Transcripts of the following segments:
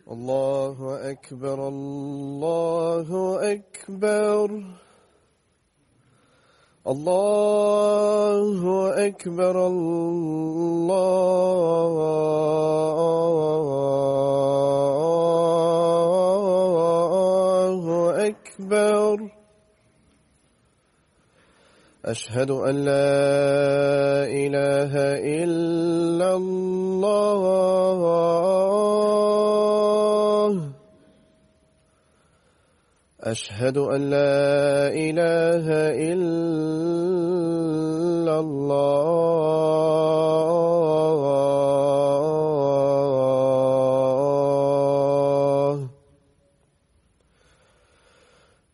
الله أكبر الله أكبر الله أكبر الله أكبر أشهد أن لا إله إلا الله أشهد أن لا إله إلا الله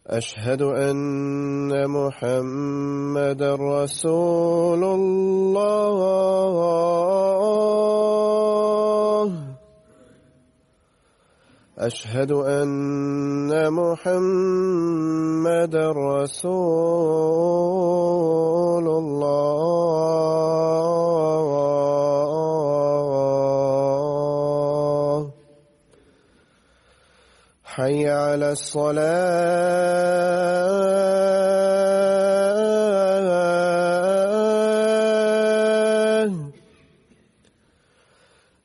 أشهد أن محمدا رسول الله أشهد أن محمدا رسول الله حي على الصلاة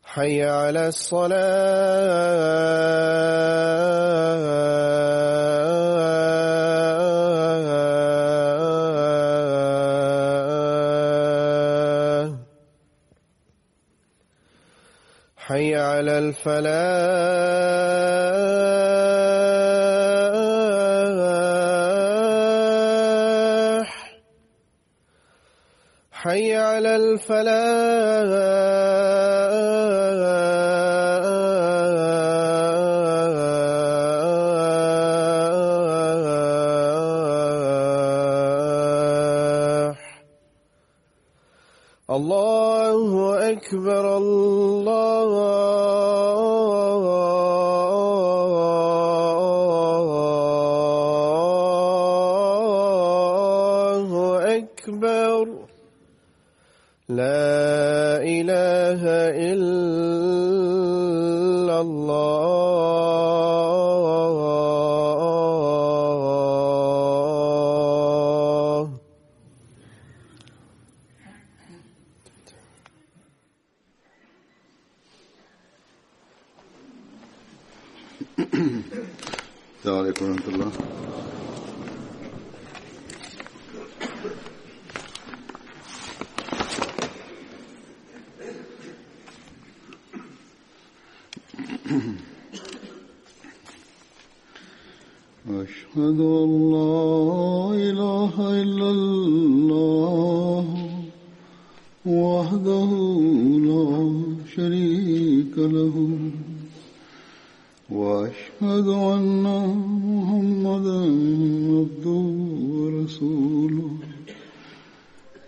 حي على الصلاة حي على الفلاح حي على الفلاح الله أكبر الله أكبر لا إله إلا الله السلام عليكم ورحمة الله. أشهد أن لا إله إلا الله وحده لا شريك له وأشهد أن محمدا عبده ورسوله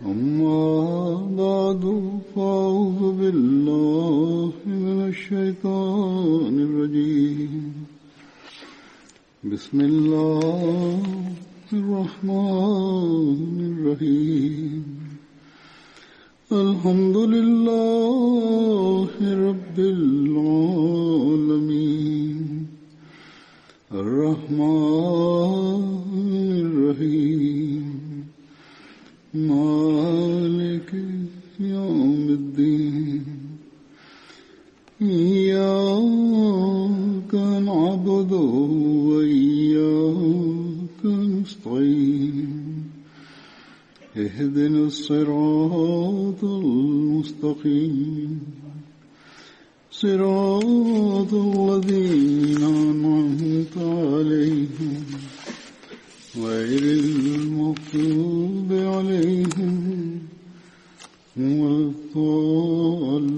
أما بعد فأعوذ بالله من الشيطان الرجيم بسم الله الرحمن الرحيم الحمد لله رب العالمين الرحمن الرحيم مالك يوم الدين إياك نعبد وإياك نستعين اهدنا الصراط المستقيم صراط الذين أنعمت عليهم غير المغضوب عليهم ولا الضالين.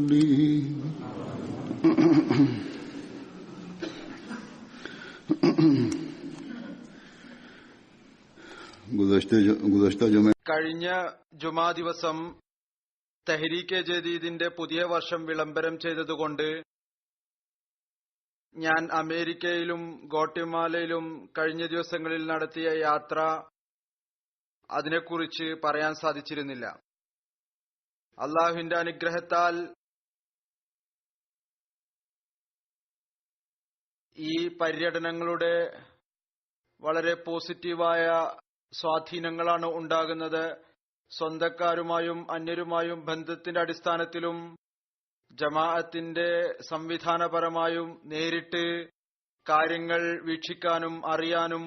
കഴിഞ്ഞ ജുമാ ദിവസം തെഹ്രീക്കെ ജദീദിന്റെ പുതിയ വർഷം വിളംബരം ചെയ്തതുകൊണ്ട് ഞാൻ അമേരിക്കയിലും ഗോട്ടിമാലയിലും കഴിഞ്ഞ ദിവസങ്ങളിൽ നടത്തിയ യാത്ര അതിനെക്കുറിച്ച് പറയാൻ സാധിച്ചിരുന്നില്ല. അള്ളാഹുവിന്റെ അനുഗ്രഹത്താൽ ഈ പര്യടനങ്ങളുടെ വളരെ പോസിറ്റീവായ സ്വാധീനങ്ങളാണ് ഉണ്ടാകുന്നത്. സ്വന്തക്കാരുമായും അന്യരുമായും ബന്ധത്തിന്റെ അടിസ്ഥാനത്തിലും ജമാഅത്തിന്റെ സംവിധാനപരമായും നേരിട്ട് കാര്യങ്ങൾ വീക്ഷിക്കാനും അറിയാനും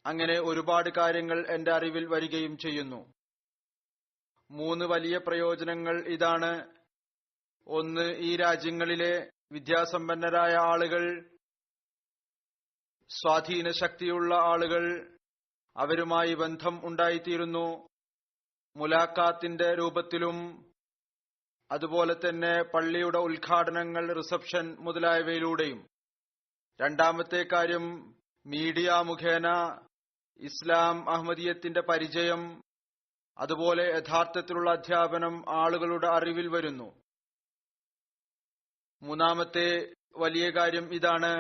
അങ്ങനെ ഒരുപാട് കാര്യങ്ങൾ എന്റെ അറിവിൽ വരികയും ചെയ്യുന്നു. 3 വലിയ പ്രയോജനങ്ങൾ ഇതാണ്. ഒന്ന്, ഈ രാജ്യങ്ങളിലെ വിദ്യാസമ്പന്നരായ ആളുകൾ, സ്വാധീന ശക്തിയുള്ള ആളുകൾ, അവരുമായി ബന്ധം ഉണ്ടായിത്തീരുന്നു. മുലാഖാത്തിന്റെ രൂപത്തിലും അതുപോലെ തന്നെ പള്ളിയുടെ ഉദ്ഘാടനങ്ങൾ, റിസപ്ഷൻ മുതലായവയിലൂടെയും. രണ്ടാമത്തെ കാര്യം, മീഡിയ മുഖേന ഇസ്ലാം അഹമ്മദിയത്തിന്റെ പരിചയം, അതുപോലെ യഥാർത്ഥത്തിലുള്ള അധ്യാപനം ആളുകളുടെ അറിവിൽ വരുന്നു. മൂന്നാമത്തെ വലിയ കാര്യം ഇതാണ്,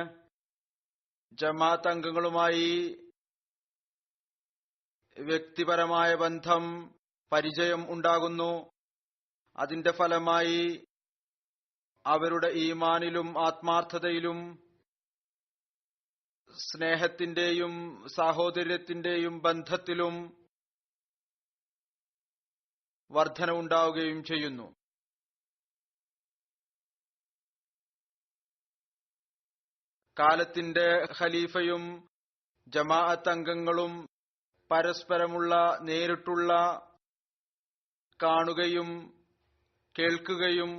ജമാഅത്ത് അംഗങ്ങളുമായി വ്യക്തിപരമായ ബന്ധം, പരിചയം ഉണ്ടാകുന്നു. അതിന്റെ ഫലമായി അവരുടെ ഈമാനിലും ആത്മാർത്ഥതയിലും സ്നേഹത്തിന്റെയും സാഹോദര്യത്തിന്റെയും ബന്ധത്തിലും വർധന ഉണ്ടാവുകയും ചെയ്യുന്നു. കാലത്തിന്റെ ഖലീഫയും ജമാഅത്ത് അംഗങ്ങളും പരസ്പരമുള്ള നേരിട്ടുള്ള കാണുകയും കേൾക്കുകയും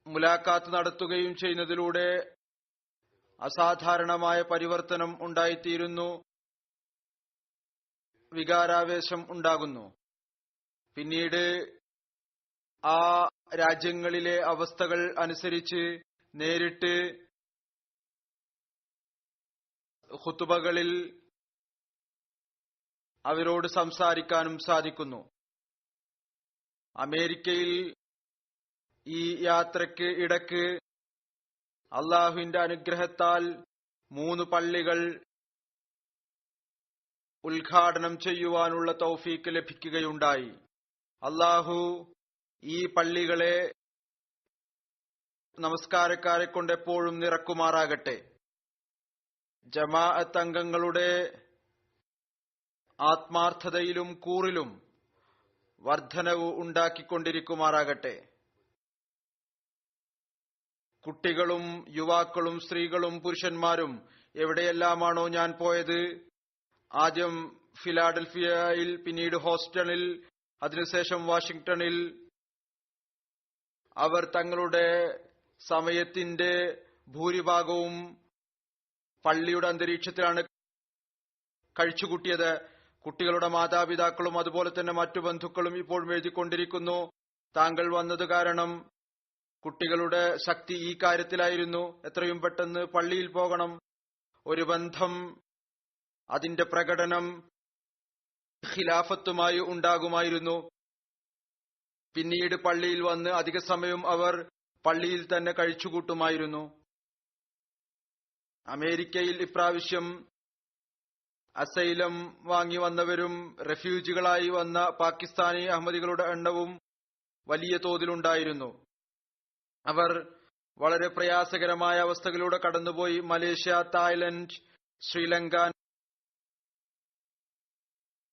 മുലാഖാത്ത് നടത്തുകയും ചെയ്യുന്നതിലൂടെ അസാധാരണമായ പരിവർത്തനം ഉണ്ടായിത്തീരുന്നു. വികാരാവേശം ഉണ്ടാകുന്നു. പിന്നീട് ആ രാജ്യങ്ങളിലെ അവസ്ഥകൾ അനുസരിച്ച് നേരിട്ട് ഖുതുബകളിൽ അവരോട് സംസാരിക്കാനും സാധിക്കുന്നു. അമേരിക്കയിൽ ഈ യാത്രയ്ക്ക് ഇടയ്ക്ക് അള്ളാഹുവിന്റെ അനുഗ്രഹത്താൽ 3 പള്ളികൾ ഉദ്ഘാടനം ചെയ്യുവാനുള്ള തൗഫീക്ക് ലഭിക്കുകയുണ്ടായി. അള്ളാഹു ഈ പള്ളികളെ നമസ്കാരക്കാരെ കൊണ്ട് എപ്പോഴും നിറക്കുമാറാകട്ടെ. ജമാഅത്ത് അംഗങ്ങളുടെ ആത്മാർത്ഥതയിലും കൂറിലും വർധനവ് ഉണ്ടാക്കിക്കൊണ്ടിരിക്കുമാറാകട്ടെ. കുട്ടികളും യുവാക്കളും സ്ത്രീകളും പുരുഷന്മാരും എവിടെയെല്ലാമാണോ ഞാൻ പോയത്, ആദ്യം ഫിലാഡൽഫിയയിൽ, പിന്നീട് ഹോസ്റ്റണിൽ, അതിനുശേഷം വാഷിംഗ്ടണിൽ, അവർ തങ്ങളുടെ സമയത്തിന്റെ ഭൂരിഭാഗവും പള്ളിയുടെ അന്തരീക്ഷത്തിലാണ് കഴിച്ചുകൂട്ടിയത്. കുട്ടികളുടെ മാതാപിതാക്കളും അതുപോലെ തന്നെ മറ്റു ബന്ധുക്കളും ഇപ്പോഴും എഴുതിക്കൊണ്ടിരിക്കുന്നു, താങ്കൾ വന്നത് കാരണം കുട്ടികളുടെ ശക്തി ഈ കാര്യത്തിലായിരുന്നു, എത്രയും പെട്ടെന്ന് പള്ളിയിൽ പോകണം. ഒരു ബന്ധം, അതിന്റെ പ്രകടനം ഖിലാഫത്തുമായി ഉണ്ടാകുമായിരുന്നു. പിന്നീട് പള്ളിയിൽ വന്ന് അധിക സമയം അവർ പള്ളിയിൽ തന്നെ കഴിച്ചുകൂട്ടുമായിരുന്നു. അമേരിക്കയിൽ ഇപ്രാവശ്യം അസൈലം വാങ്ങി വന്നവരും റെഫ്യൂജികളായി വന്ന പാകിസ്ഥാനി അഹമ്മദികളുടെ എണ്ണവും വലിയ തോതിലുണ്ടായിരുന്നു. അവർ വളരെ പ്രയാസകരമായ അവസ്ഥകളിലൂടെ കടന്നുപോയി. മലേഷ്യ, തായ്ലൻഡ്, ശ്രീലങ്ക,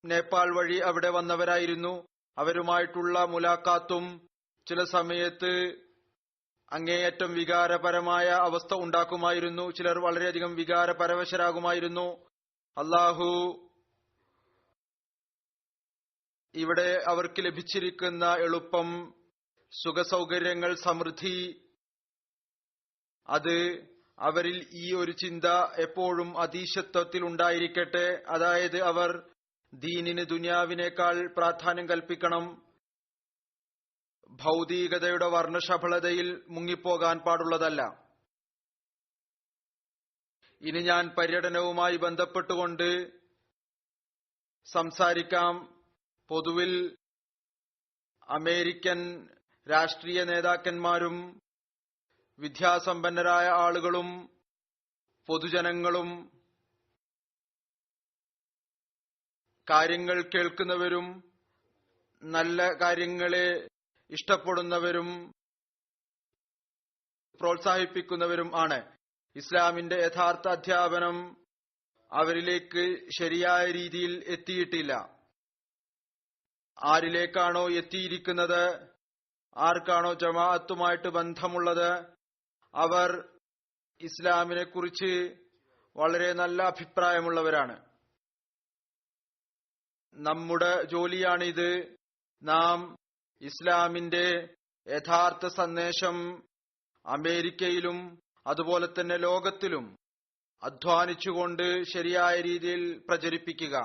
നേപ്പാൾ വഴി അവിടെ വന്നവരായിരുന്നു. അവരുമായിട്ടുള്ള മുലാഖാത്തും ചില സമയത്ത് അങ്ങേയറ്റം വികാരപരമായ അവസ്ഥ ഉണ്ടാക്കുമായിരുന്നു. ചിലർ വളരെയധികം വികാരപരവശരാകുമായിരുന്നു. അള്ളാഹു ഇവിടെ അവർക്ക് ലഭിച്ചിരിക്കുന്ന എളുപ്പം, സുഖസൗകര്യങ്ങൾ, സമൃദ്ധി, അത് അവരിൽ ഈ ഒരു ചിന്ത എപ്പോഴും അതീശത്വത്തിൽ ഉണ്ടായിരിക്കട്ടെ. അതായത് അവർ ദീനിന് ദുനിയാവിനേക്കാൾ പ്രാധാന്യം കൽപ്പിക്കണം. ഭൗതികതയുടെ വർണ്ണശബളതയിൽ മുങ്ങിപ്പോകാൻ പാടുള്ളതല്ല. ഇനി ഞാൻ പര്യടനവുമായി ബന്ധപ്പെട്ടുകൊണ്ട് സംസാരിക്കാം. പൊതുവിൽ അമേരിക്കൻ രാഷ്ട്രീയ നേതാക്കന്മാരും വിദ്യാസമ്പന്നരായ ആളുകളും പൊതുജനങ്ങളും കാര്യങ്ങൾ കേൾക്കുന്നവരും നല്ല കാര്യങ്ങളെ ഇഷ്ടപ്പെടുന്നവരും പ്രോത്സാഹിപ്പിക്കുന്നവരും ആണ്. ഇസ്ലാമിന്റെ യഥാർത്ഥ അധ്യാപനം അവരിലേക്ക് ശരിയായ രീതിയിൽ എത്തിയിട്ടില്ല. ആരിലേക്കാണോ എത്തിയിരിക്കുന്നത്, ആർക്കാണോ ജമാഅത്തുമായിട്ട് ബന്ധമുള്ളത്, അവർ ഇസ്ലാമിനെ കുറിച്ച് വളരെ നല്ല അഭിപ്രായമുള്ളവരാണ്. നമ്മുടെ ജോലിയാണിത്. നാം ഇസ്ലാമിന്റെ യഥാർത്ഥ സന്ദേശം അമേരിക്കയിലും അതുപോലെ തന്നെ ലോകത്തിലും അധ്വാനിച്ചുകൊണ്ട് ശരിയായ രീതിയിൽ പ്രചരിപ്പിക്കുക.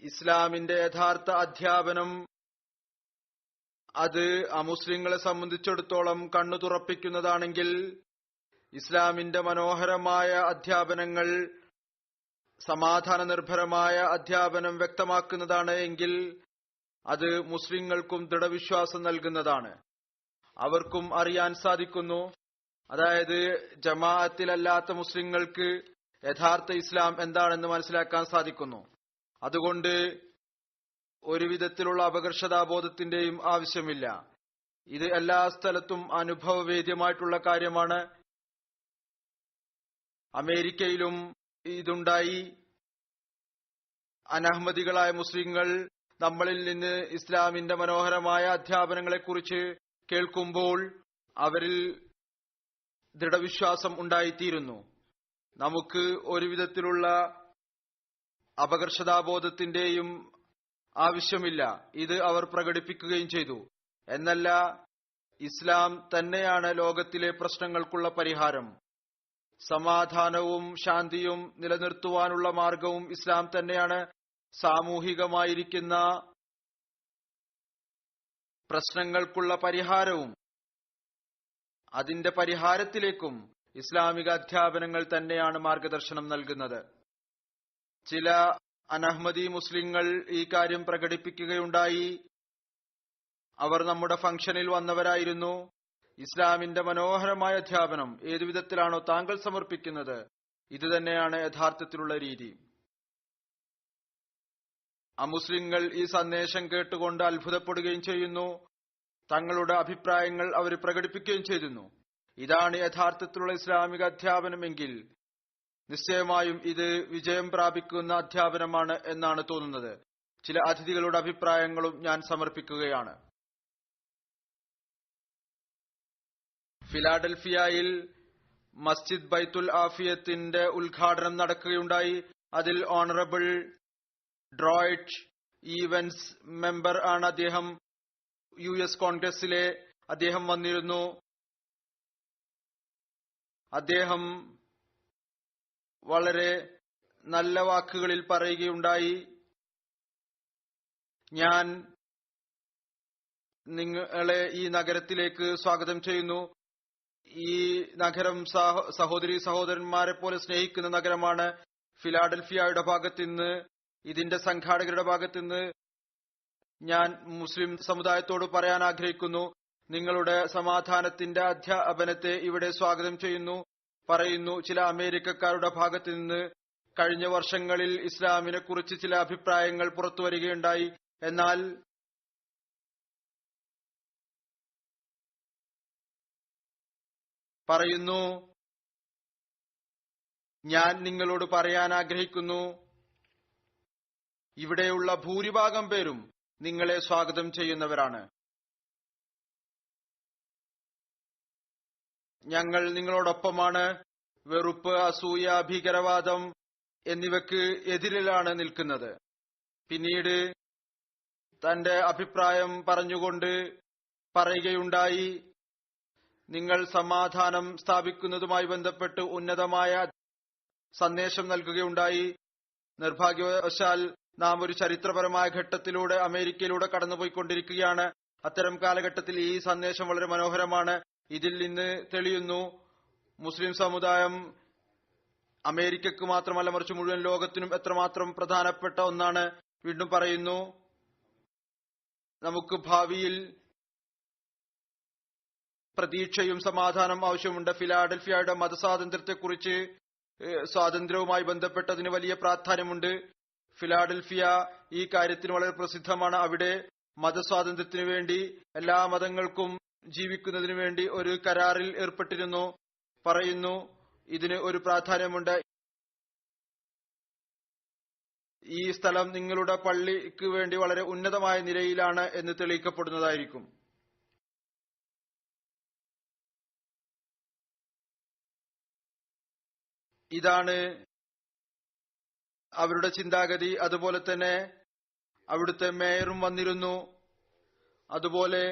ഇസ്ലാമിന്റെ യഥാർത്ഥ അധ്യാപനം അത് അമുസ്ലിങ്ങളെ സംബന്ധിച്ചിടത്തോളം കണ്ണു തുറപ്പിക്കുന്നതാണെങ്കിൽ, ഇസ്ലാമിന്റെ മനോഹരമായ അധ്യാപനങ്ങൾ സമാധാന നിർഭരമായ അധ്യാപനം വ്യക്തമാക്കുന്നതാണ് എങ്കിൽ അത് മുസ്ലിങ്ങൾക്കും ദൃഢവിശ്വാസം നൽകുന്നതാണ്. അവർക്കും അറിയാൻ സാധിക്കുന്നു, അതായത് ജമാഅത്തിലല്ലാത്ത മുസ്ലിങ്ങൾക്ക് യഥാർത്ഥ ഇസ്ലാം എന്താണെന്ന് മനസ്സിലാക്കാൻ സാധിക്കുന്നു. അതുകൊണ്ട് ഒരു വിധത്തിലുള്ള അപകർഷതാബോധത്തിന്റെയും ആവശ്യമില്ല. ഇത് എല്ലാ സ്ഥലത്തും അനുഭവവേദ്യമായിട്ടുള്ള കാര്യമാണ്. അമേരിക്കയിലും ഇതുണ്ടായി. അനഹ്മദികളായ മുസ്ലിങ്ങൾ നമ്മളിൽ നിന്ന് ഇസ്ലാമിന്റെ മനോഹരമായ അധ്യാപനങ്ങളെക്കുറിച്ച് കേൾക്കുമ്പോൾ അവരിൽ ദൃഢവിശ്വാസം ഉണ്ടായിത്തീരുന്നു. നമുക്ക് ഒരു വിധത്തിലുള്ള അപകർഷതാബോധത്തിന്റെയും ആവശ്യമില്ല. ഇത് അവർ പ്രകടിപ്പിക്കുകയും ചെയ്തു. എന്നല്ല, ഇസ്ലാം തന്നെയാണ് ലോകത്തിലെ പ്രശ്നങ്ങൾക്കുള്ള പരിഹാരം. സമാധാനവും ശാന്തിയും നിലനിർത്തുവാനുള്ള മാർഗവും ഇസ്ലാം തന്നെയാണ്. സാമൂഹികമായിരിക്കുന്ന പ്രശ്നങ്ങൾക്കുള്ള പരിഹാരവും അതിന്റെ പരിഹാരത്തിലേക്കും ഇസ്ലാമിക അധ്യാപനങ്ങൾ തന്നെയാണ് മാർഗദർശനം നൽകുന്നത്. ചില അനഹ്മദി മുസ്ലിങ്ങൾ ഈ കാര്യം പ്രകടിപ്പിക്കുകയുണ്ടായി. അവർ നമ്മുടെ ഫംഗ്ഷനിൽ വന്നവരായിരുന്നു. ഇസ്ലാമിന്റെ മനോഹരമായ അധ്യാപനം ഏതു വിധത്തിലാണോ താങ്കൾ സമർപ്പിക്കുന്നത്, ഇത് തന്നെയാണ് യഥാർത്ഥത്തിലുള്ള രീതി. അമുസ്ലിങ്ങൾ ഈ സന്ദേശം കേട്ടുകൊണ്ട് അത്ഭുതപ്പെടുകയും ചെയ്യുന്നു. തങ്ങളുടെ അഭിപ്രായങ്ങൾ അവർ പ്രകടിപ്പിക്കുകയും ചെയ്തിരുന്നു. ഇതാണ് യഥാർത്ഥത്തിലുള്ള ഇസ്ലാമിക അധ്യാപനമെങ്കിൽ നിശ്ചയമായും ഇത് വിജയം പ്രാപിക്കുന്ന അധ്യാപനമാണ് എന്നാണ് തോന്നുന്നത്. ചില അതിഥികളുടെ അഭിപ്രായങ്ങളും ഞാൻ സമർപ്പിക്കുകയാണ്. ഫിലാഡൽഫിയയിൽ മസ്ജിദ് ബൈത്തുൽ ആഫിയത്തിന്റെ ഉദ്ഘാടനം നടക്കുകയുണ്ടായി. അതിൽ ഓണറബിൾ ഡ്രോയിറ്റ് ഈവൻസ് മെമ്പർ ആണ് അദ്ദേഹം. US കോൺഗ്രസിലെ അദ്ദേഹം വന്നിരുന്നു. അദ്ദേഹം വളരെ നല്ല വാക്കുകളിൽ പറയുകയുണ്ടായി. ഞാൻ നിങ്ങളെ ഈ നഗരത്തിലേക്ക് സ്വാഗതം ചെയ്യുന്നു. ഈ നഗരം സഹോദരി സഹോദരന്മാരെ പോലെ സ്നേഹിക്കുന്ന നഗരമാണ്. ഫിലാഡൽഫിയയുടെ ഭാഗത്തുനിന്ന്, ഇതിന്റെ സംഘാടകരുടെ ഭാഗത്തുനിന്ന് ഞാൻ മുസ്ലിം സമുദായത്തോട് പറയാൻ ആഗ്രഹിക്കുന്നു, നിങ്ങളുടെ സമാധാനത്തിന്റെ അധ്യാപനത്തെ ഇവിടെ സ്വാഗതം ചെയ്യുന്നു പറയുന്നു. ചില അമേരിക്കക്കാരുടെ ഭാഗത്തു നിന്ന് കഴിഞ്ഞ വർഷങ്ങളിൽ ഇസ്ലാമിനെ കുറിച്ച് ചില അഭിപ്രായങ്ങൾ പുറത്തു വരികയുണ്ടായി. എന്നാൽ പറയുന്നു, ഞാൻ നിങ്ങളോട് പറയാൻ ആഗ്രഹിക്കുന്നു, ഇവിടെയുള്ള ഭൂരിഭാഗം പേരും നിങ്ങളെ സ്വാഗതം ചെയ്യുന്നവരാണ്. ഞങ്ങൾ നിങ്ങളോടൊപ്പമാണ്. വെറുപ്പ്, അസൂയ, ഭീകരവാദം എന്നിവയ്ക്ക് എതിരിലാണ് നിൽക്കുന്നത്. പിന്നീട് തന്റെ അഭിപ്രായം പറഞ്ഞുകൊണ്ട് പറയുകയുണ്ടായി, നിങ്ങൾ സമാധാനം സ്ഥാപിക്കുന്നതുമായി ബന്ധപ്പെട്ട് ഉന്നതമായ സന്ദേശം നൽകുകയുണ്ടായി. നിർഭാഗ്യവശാൽ നാം ഒരു ചരിത്രപരമായ ഘട്ടത്തിലൂടെ അമേരിക്കയിലൂടെ കടന്നുപോയിക്കൊണ്ടിരിക്കുകയാണ്. അത്തരം കാലഘട്ടത്തിൽ ഈ സന്ദേശം വളരെ മനോഹരമാണ്. ഇതിൽ നിന്ന് തെളിയുന്നു, മുസ്ലിം സമുദായം അമേരിക്കക്ക് മാത്രമല്ല മറിച്ച് മുഴുവൻ ലോകത്തിനും എത്രമാത്രം പ്രധാനപ്പെട്ട ഒന്നാണ്. വീണ്ടും പറയുന്നു, നമുക്ക് ഭാവിയിൽ പ്രതീക്ഷയും സമാധാനം ആവശ്യമുണ്ട്. ഫിലാഡൽഫിയയുടെ മതസ്വാതന്ത്ര്യത്തെക്കുറിച്ച് സ്വാതന്ത്ര്യവുമായി ബന്ധപ്പെട്ടതിന് വലിയ പ്രാധാന്യമുണ്ട്. ഫിലാഡൽഫിയ ഈ കാര്യത്തിന് വളരെ പ്രസിദ്ധമാണ്. അവിടെ മതസ്വാതന്ത്ര്യത്തിനു വേണ്ടി എല്ലാ മതങ്ങൾക്കും ജീവിക്കുന്നതിനു വേണ്ടി ഒരു കരാറിൽ ഏർപ്പെട്ടിരുന്നു. പറയുന്നു, ഇതിന് ഒരു പ്രാധാന്യമുണ്ട്. ഈ സ്ഥലം നിങ്ങളുടെ പള്ളിക്ക് വേണ്ടി വളരെ ഉന്നതമായ നിലയിലാണ് എന്ന് തെളിയിക്കപ്പെടുന്നതായിരിക്കും. ഇതാണ് അവരുടെ ചിന്താഗതി. അതുപോലെ തന്നെ അവിടുത്തെ മേയറും വന്നിരുന്നു. അതുപോലെ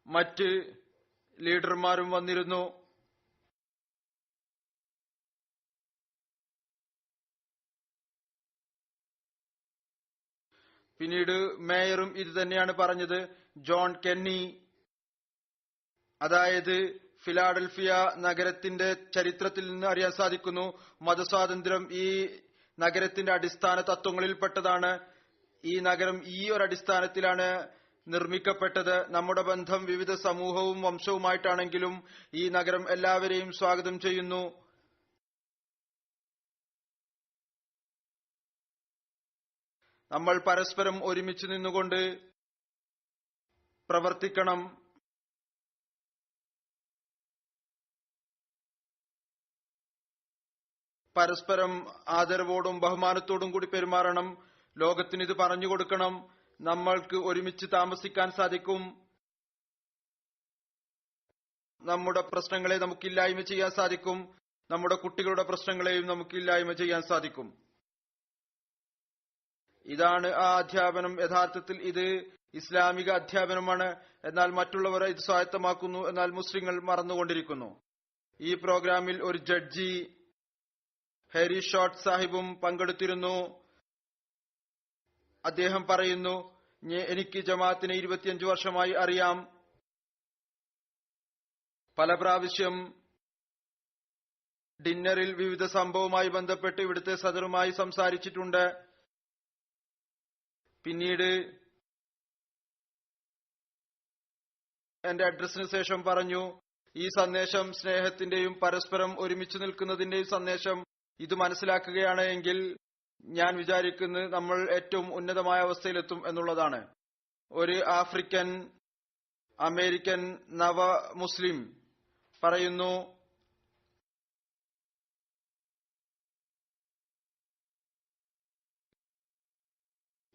മറ്റ് ലീഡർമാരും വന്നിരുന്നു. പിന്നീട് മേയറും ഇത് തന്നെയാണ് പറഞ്ഞത്. ജോൺ കെന്നി, അതായത് ഫിലാഡൽഫിയ നഗരത്തിന്റെ ചരിത്രത്തിൽ നിന്ന് അറിയാൻ സാധിക്കുന്നു, മതസ്വാതന്ത്ര്യം ഈ നഗരത്തിന്റെ അടിസ്ഥാന തത്വങ്ങളിൽപ്പെട്ടതാണ്. ഈ നഗരം ഈ ഒരു അടിസ്ഥാനത്തിലാണ് നിർമ്മിക്കപ്പെട്ടത്. നമ്മുടെ ബന്ധം വിവിധ സമൂഹവും വംശവുമായിട്ടാണെങ്കിലും ഈ നഗരം എല്ലാവരെയും സ്വാഗതം ചെയ്യുന്നു. നമ്മൾ പരസ്പരം ഒരുമിച്ച് നിന്നുകൊണ്ട് പ്രവർത്തിക്കണം. പരസ്പരം ആദരവോടും ബഹുമാനത്തോടും കൂടി പെരുമാറണം. ലോകത്തിന് ഇത് പറഞ്ഞു കൊടുക്കണം. നമ്മൾക്ക് ഒരുമിച്ച് താമസിക്കാൻ സാധിക്കും. നമ്മുടെ പ്രശ്നങ്ങളെ നമുക്കില്ലായ്മ ചെയ്യാൻ സാധിക്കും. നമ്മുടെ കുട്ടികളുടെ പ്രശ്നങ്ങളെയും നമുക്കില്ലായ്മ ചെയ്യാൻ സാധിക്കും. ഇതാണ് ആ അധ്യാപനം. യഥാർത്ഥത്തിൽ ഇത് ഇസ്ലാമിക അധ്യാപനമാണ്. എന്നാൽ മറ്റുള്ളവർ ഇത് സ്വായത്തമാക്കുന്നു. എന്നാൽ മുസ്ലിങ്ങൾ മറന്നുകൊണ്ടിരിക്കുന്നു. ഈ പ്രോഗ്രാമിൽ ഒരു ജഡ്ജി ഹാരി ഷോട്ട് സാഹിബും പങ്കെടുത്തിരുന്നു. അദ്ദേഹം പറയുന്നു, എനിക്ക് ജമാഅത്തിനെ 25 വർഷമായി അറിയാം. പല പ്രാവശ്യം ഡിന്നറിൽ വിവിധ സംഭവവുമായി ബന്ധപ്പെട്ട് ഇവിടുത്തെ സദറുമായി സംസാരിച്ചിട്ടുണ്ട്. പിന്നീട് എന്റെ അഡ്രസ്സിന് ശേഷം പറഞ്ഞു, ഈ സന്ദേശം സ്നേഹത്തിന്റെയും പരസ്പരം ഒരുമിച്ച് നിൽക്കുന്നതിന്റെയും സന്ദേശം ഇത് മനസ്സിലാക്കുകയാണ് എങ്കിൽ ഞാൻ വിചാരിക്കുന്നത് നമ്മൾ ഏറ്റവും ഉന്നതമായ അവസ്ഥയിലെത്തും എന്നുള്ളതാണ്. ഒരു ആഫ്രിക്കൻ അമേരിക്കൻ നവ മുസ്ലിം പറയുന്നു,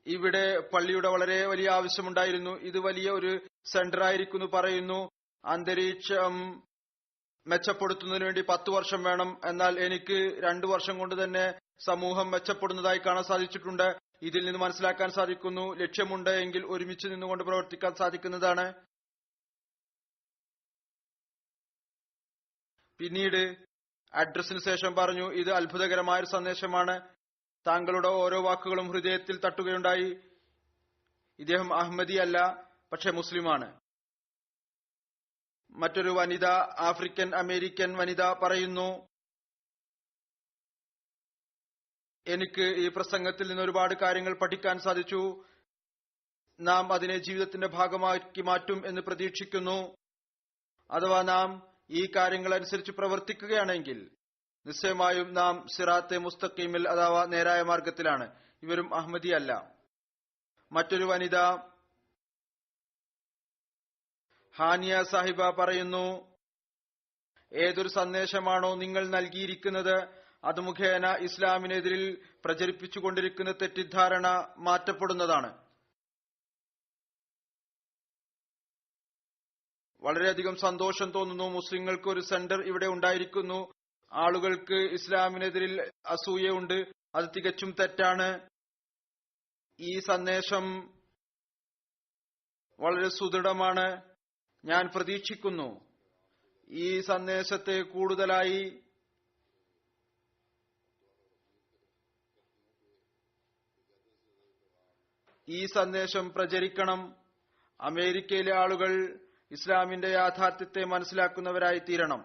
ഇവിടെ പള്ളിയുടെ വളരെ വലിയ ആവശ്യമുണ്ടായിരുന്നു. ഇത് വലിയ ഒരു സെന്റർ ആയിരിക്കുന്നു പറയുന്നു. അന്തരീക്ഷം മെച്ചപ്പെടുത്തുന്നതിന് വേണ്ടി 10 വർഷം വേണം. എന്നാൽ എനിക്ക് 2 വർഷം കൊണ്ട് തന്നെ സമൂഹം മെച്ചപ്പെടുന്നതായി കാണാൻ സാധിച്ചിട്ടുണ്ട്. ഇതിൽ നിന്ന് മനസ്സിലാക്കാൻ സാധിക്കുന്നു, ലക്ഷ്യമുണ്ട് എങ്കിൽ ഒരുമിച്ച് നിന്നുകൊണ്ട് പ്രവർത്തിക്കാൻ സാധിക്കുന്നതാണ്. പിന്നീട് അഡ്രസ്സിന് ശേഷം പറഞ്ഞു, ഇത് അത്ഭുതകരമായ ഒരു സന്ദേശമാണ്. താങ്കളുടെ ഓരോ വാക്കുകളും ഹൃദയത്തിൽ തട്ടുകയുണ്ടായി. ഇദ്ദേഹം അഹമ്മദി അല്ല, പക്ഷെ മുസ്ലിമാണ്. മറ്റൊരു വനിത, ആഫ്രിക്കൻ അമേരിക്കൻ വനിത പറയുന്നു, എനിക്ക് ഈ പ്രസംഗത്തിൽ നിന്ന് ഒരുപാട് കാര്യങ്ങൾ പഠിക്കാൻ സാധിച്ചു. നാം അതിനെ ജീവിതത്തിന്റെ ഭാഗമാക്കി മാറ്റും എന്ന് പ്രതീക്ഷിക്കുന്നു. അഥവാ നാം ഈ കാര്യങ്ങൾ അനുസരിച്ച് പ്രവർത്തിക്കുകയാണെങ്കിൽ നിശ്ചയമായും നാം സിറാത്തെ മുസ്തഖീമിൽ അഥവാ നേരായ മാർഗത്തിലാണ്. ഇവരും അഹമ്മദി അല്ല. മറ്റൊരു വനിത ഹാനിയ സാഹിബ പറയുന്നു, ഏതൊരു സന്ദേശമാണോ നിങ്ങൾ നൽകിയിരിക്കുന്നത് അത് മുഖേന ഇസ്ലാമിനെതിരിൽ പ്രചരിപ്പിച്ചുകൊണ്ടിരിക്കുന്ന തെറ്റിദ്ധാരണ മാറ്റപ്പെടുന്നതാണ്. വളരെയധികം സന്തോഷം തോന്നുന്നു. മുസ്ലിങ്ങൾക്ക് ഒരു സെന്റർ ഇവിടെ ഉണ്ടായിരിക്കുന്നു. ആളുകൾക്ക് ഇസ്ലാമിനെതിരിൽ അസൂയയുണ്ട്. അത് തികച്ചും തെറ്റാണ്. ഈ സന്ദേശം വളരെ സുദൃഢമാണ്. ഞാൻ പ്രതീക്ഷിക്കുന്നു ഈ സന്ദേശത്തെ കൂടുതലായി ഈ സന്ദേശം പ്രചരിക്കണം. അമേരിക്കയിലെ ആളുകൾ ഇസ്ലാമിന്റെ യാഥാർത്ഥ്യത്തെ മനസ്സിലാക്കുന്നവരായി തീരണം.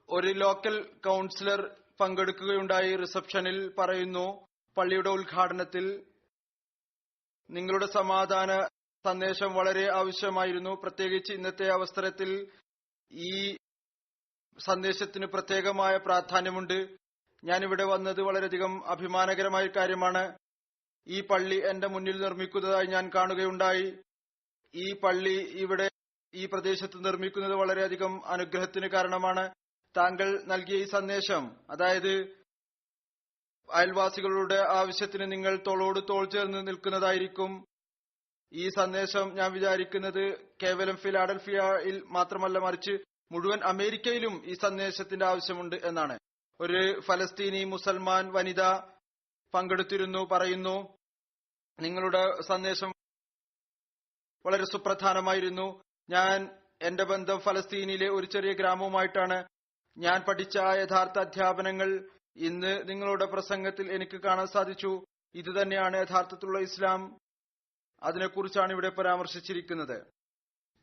ഒരു ലോക്കൽ കൗൺസിലർ പങ്കെടുക്കുകയുണ്ടായി. റിസപ്ഷനിൽ പറയുന്നു, പള്ളിയുടെ ഉദ്ഘാടനത്തിൽ നിങ്ങളുടെ സമാധാന സന്ദേശം വളരെ ആവശ്യമായിരുന്നു. പ്രത്യേകിച്ച് ഇന്നത്തെ അവസരത്തിൽ ഈ സന്ദേശത്തിന് പ്രത്യേകമായ പ്രാധാന്യമുണ്ട്. ഞാനിവിടെ വന്നത് വളരെയധികം അഭിമാനകരമായ കാര്യമാണ്. ഈ പള്ളി എന്റെ മുന്നിൽ നിർമ്മിക്കുന്നതായി ഞാൻ കാണുകയുണ്ടായി. ഈ പള്ളി ഇവിടെ ഈ പ്രദേശത്ത് നിർമ്മിക്കുന്നത് വളരെയധികം അനുഗ്രഹത്തിന് കാരണമാണ്. താങ്കൾ നൽകിയ ഈ സന്ദേശം, അതായത് അയൽവാസികളുടെ ആവശ്യത്തിന് നിങ്ങൾ തോളോട് തോൾ ചേർന്ന് നിൽക്കുന്നതായിരിക്കും. ഈ സന്ദേശം ഞാൻ വിചാരിക്കുന്നത് കേവലം ഫിലാഡൽഫിയയിൽ മാത്രമല്ല, മറിച്ച് മുഴുവൻ അമേരിക്കയിലും ഈ സന്ദേശത്തിന്റെ ആവശ്യമുണ്ട് എന്നാണ്. ഒരു ഫലസ്തീനി മുസൽമാൻ വനിത പങ്കെടുത്തിരുന്നു. പറയുന്നു, നിങ്ങളുടെ സന്ദേശം വളരെ സുപ്രധാനമായിരുന്നു. എന്റെ ബന്ധം ഫലസ്തീനിലെ ഒരു ചെറിയ ഗ്രാമവുമായിട്ടാണ്. ഞാൻ പഠിച്ച ആ യഥാർത്ഥ അധ്യാപനങ്ങൾ ഇന്ന് നിങ്ങളുടെ പ്രസംഗത്തിൽ എനിക്ക് കാണാൻ സാധിച്ചു. ഇത് തന്നെയാണ് യഥാർത്ഥത്തിലുള്ള ഇസ്ലാം. അതിനെക്കുറിച്ചാണ് ഇവിടെ പരാമർശിച്ചിരിക്കുന്നത്.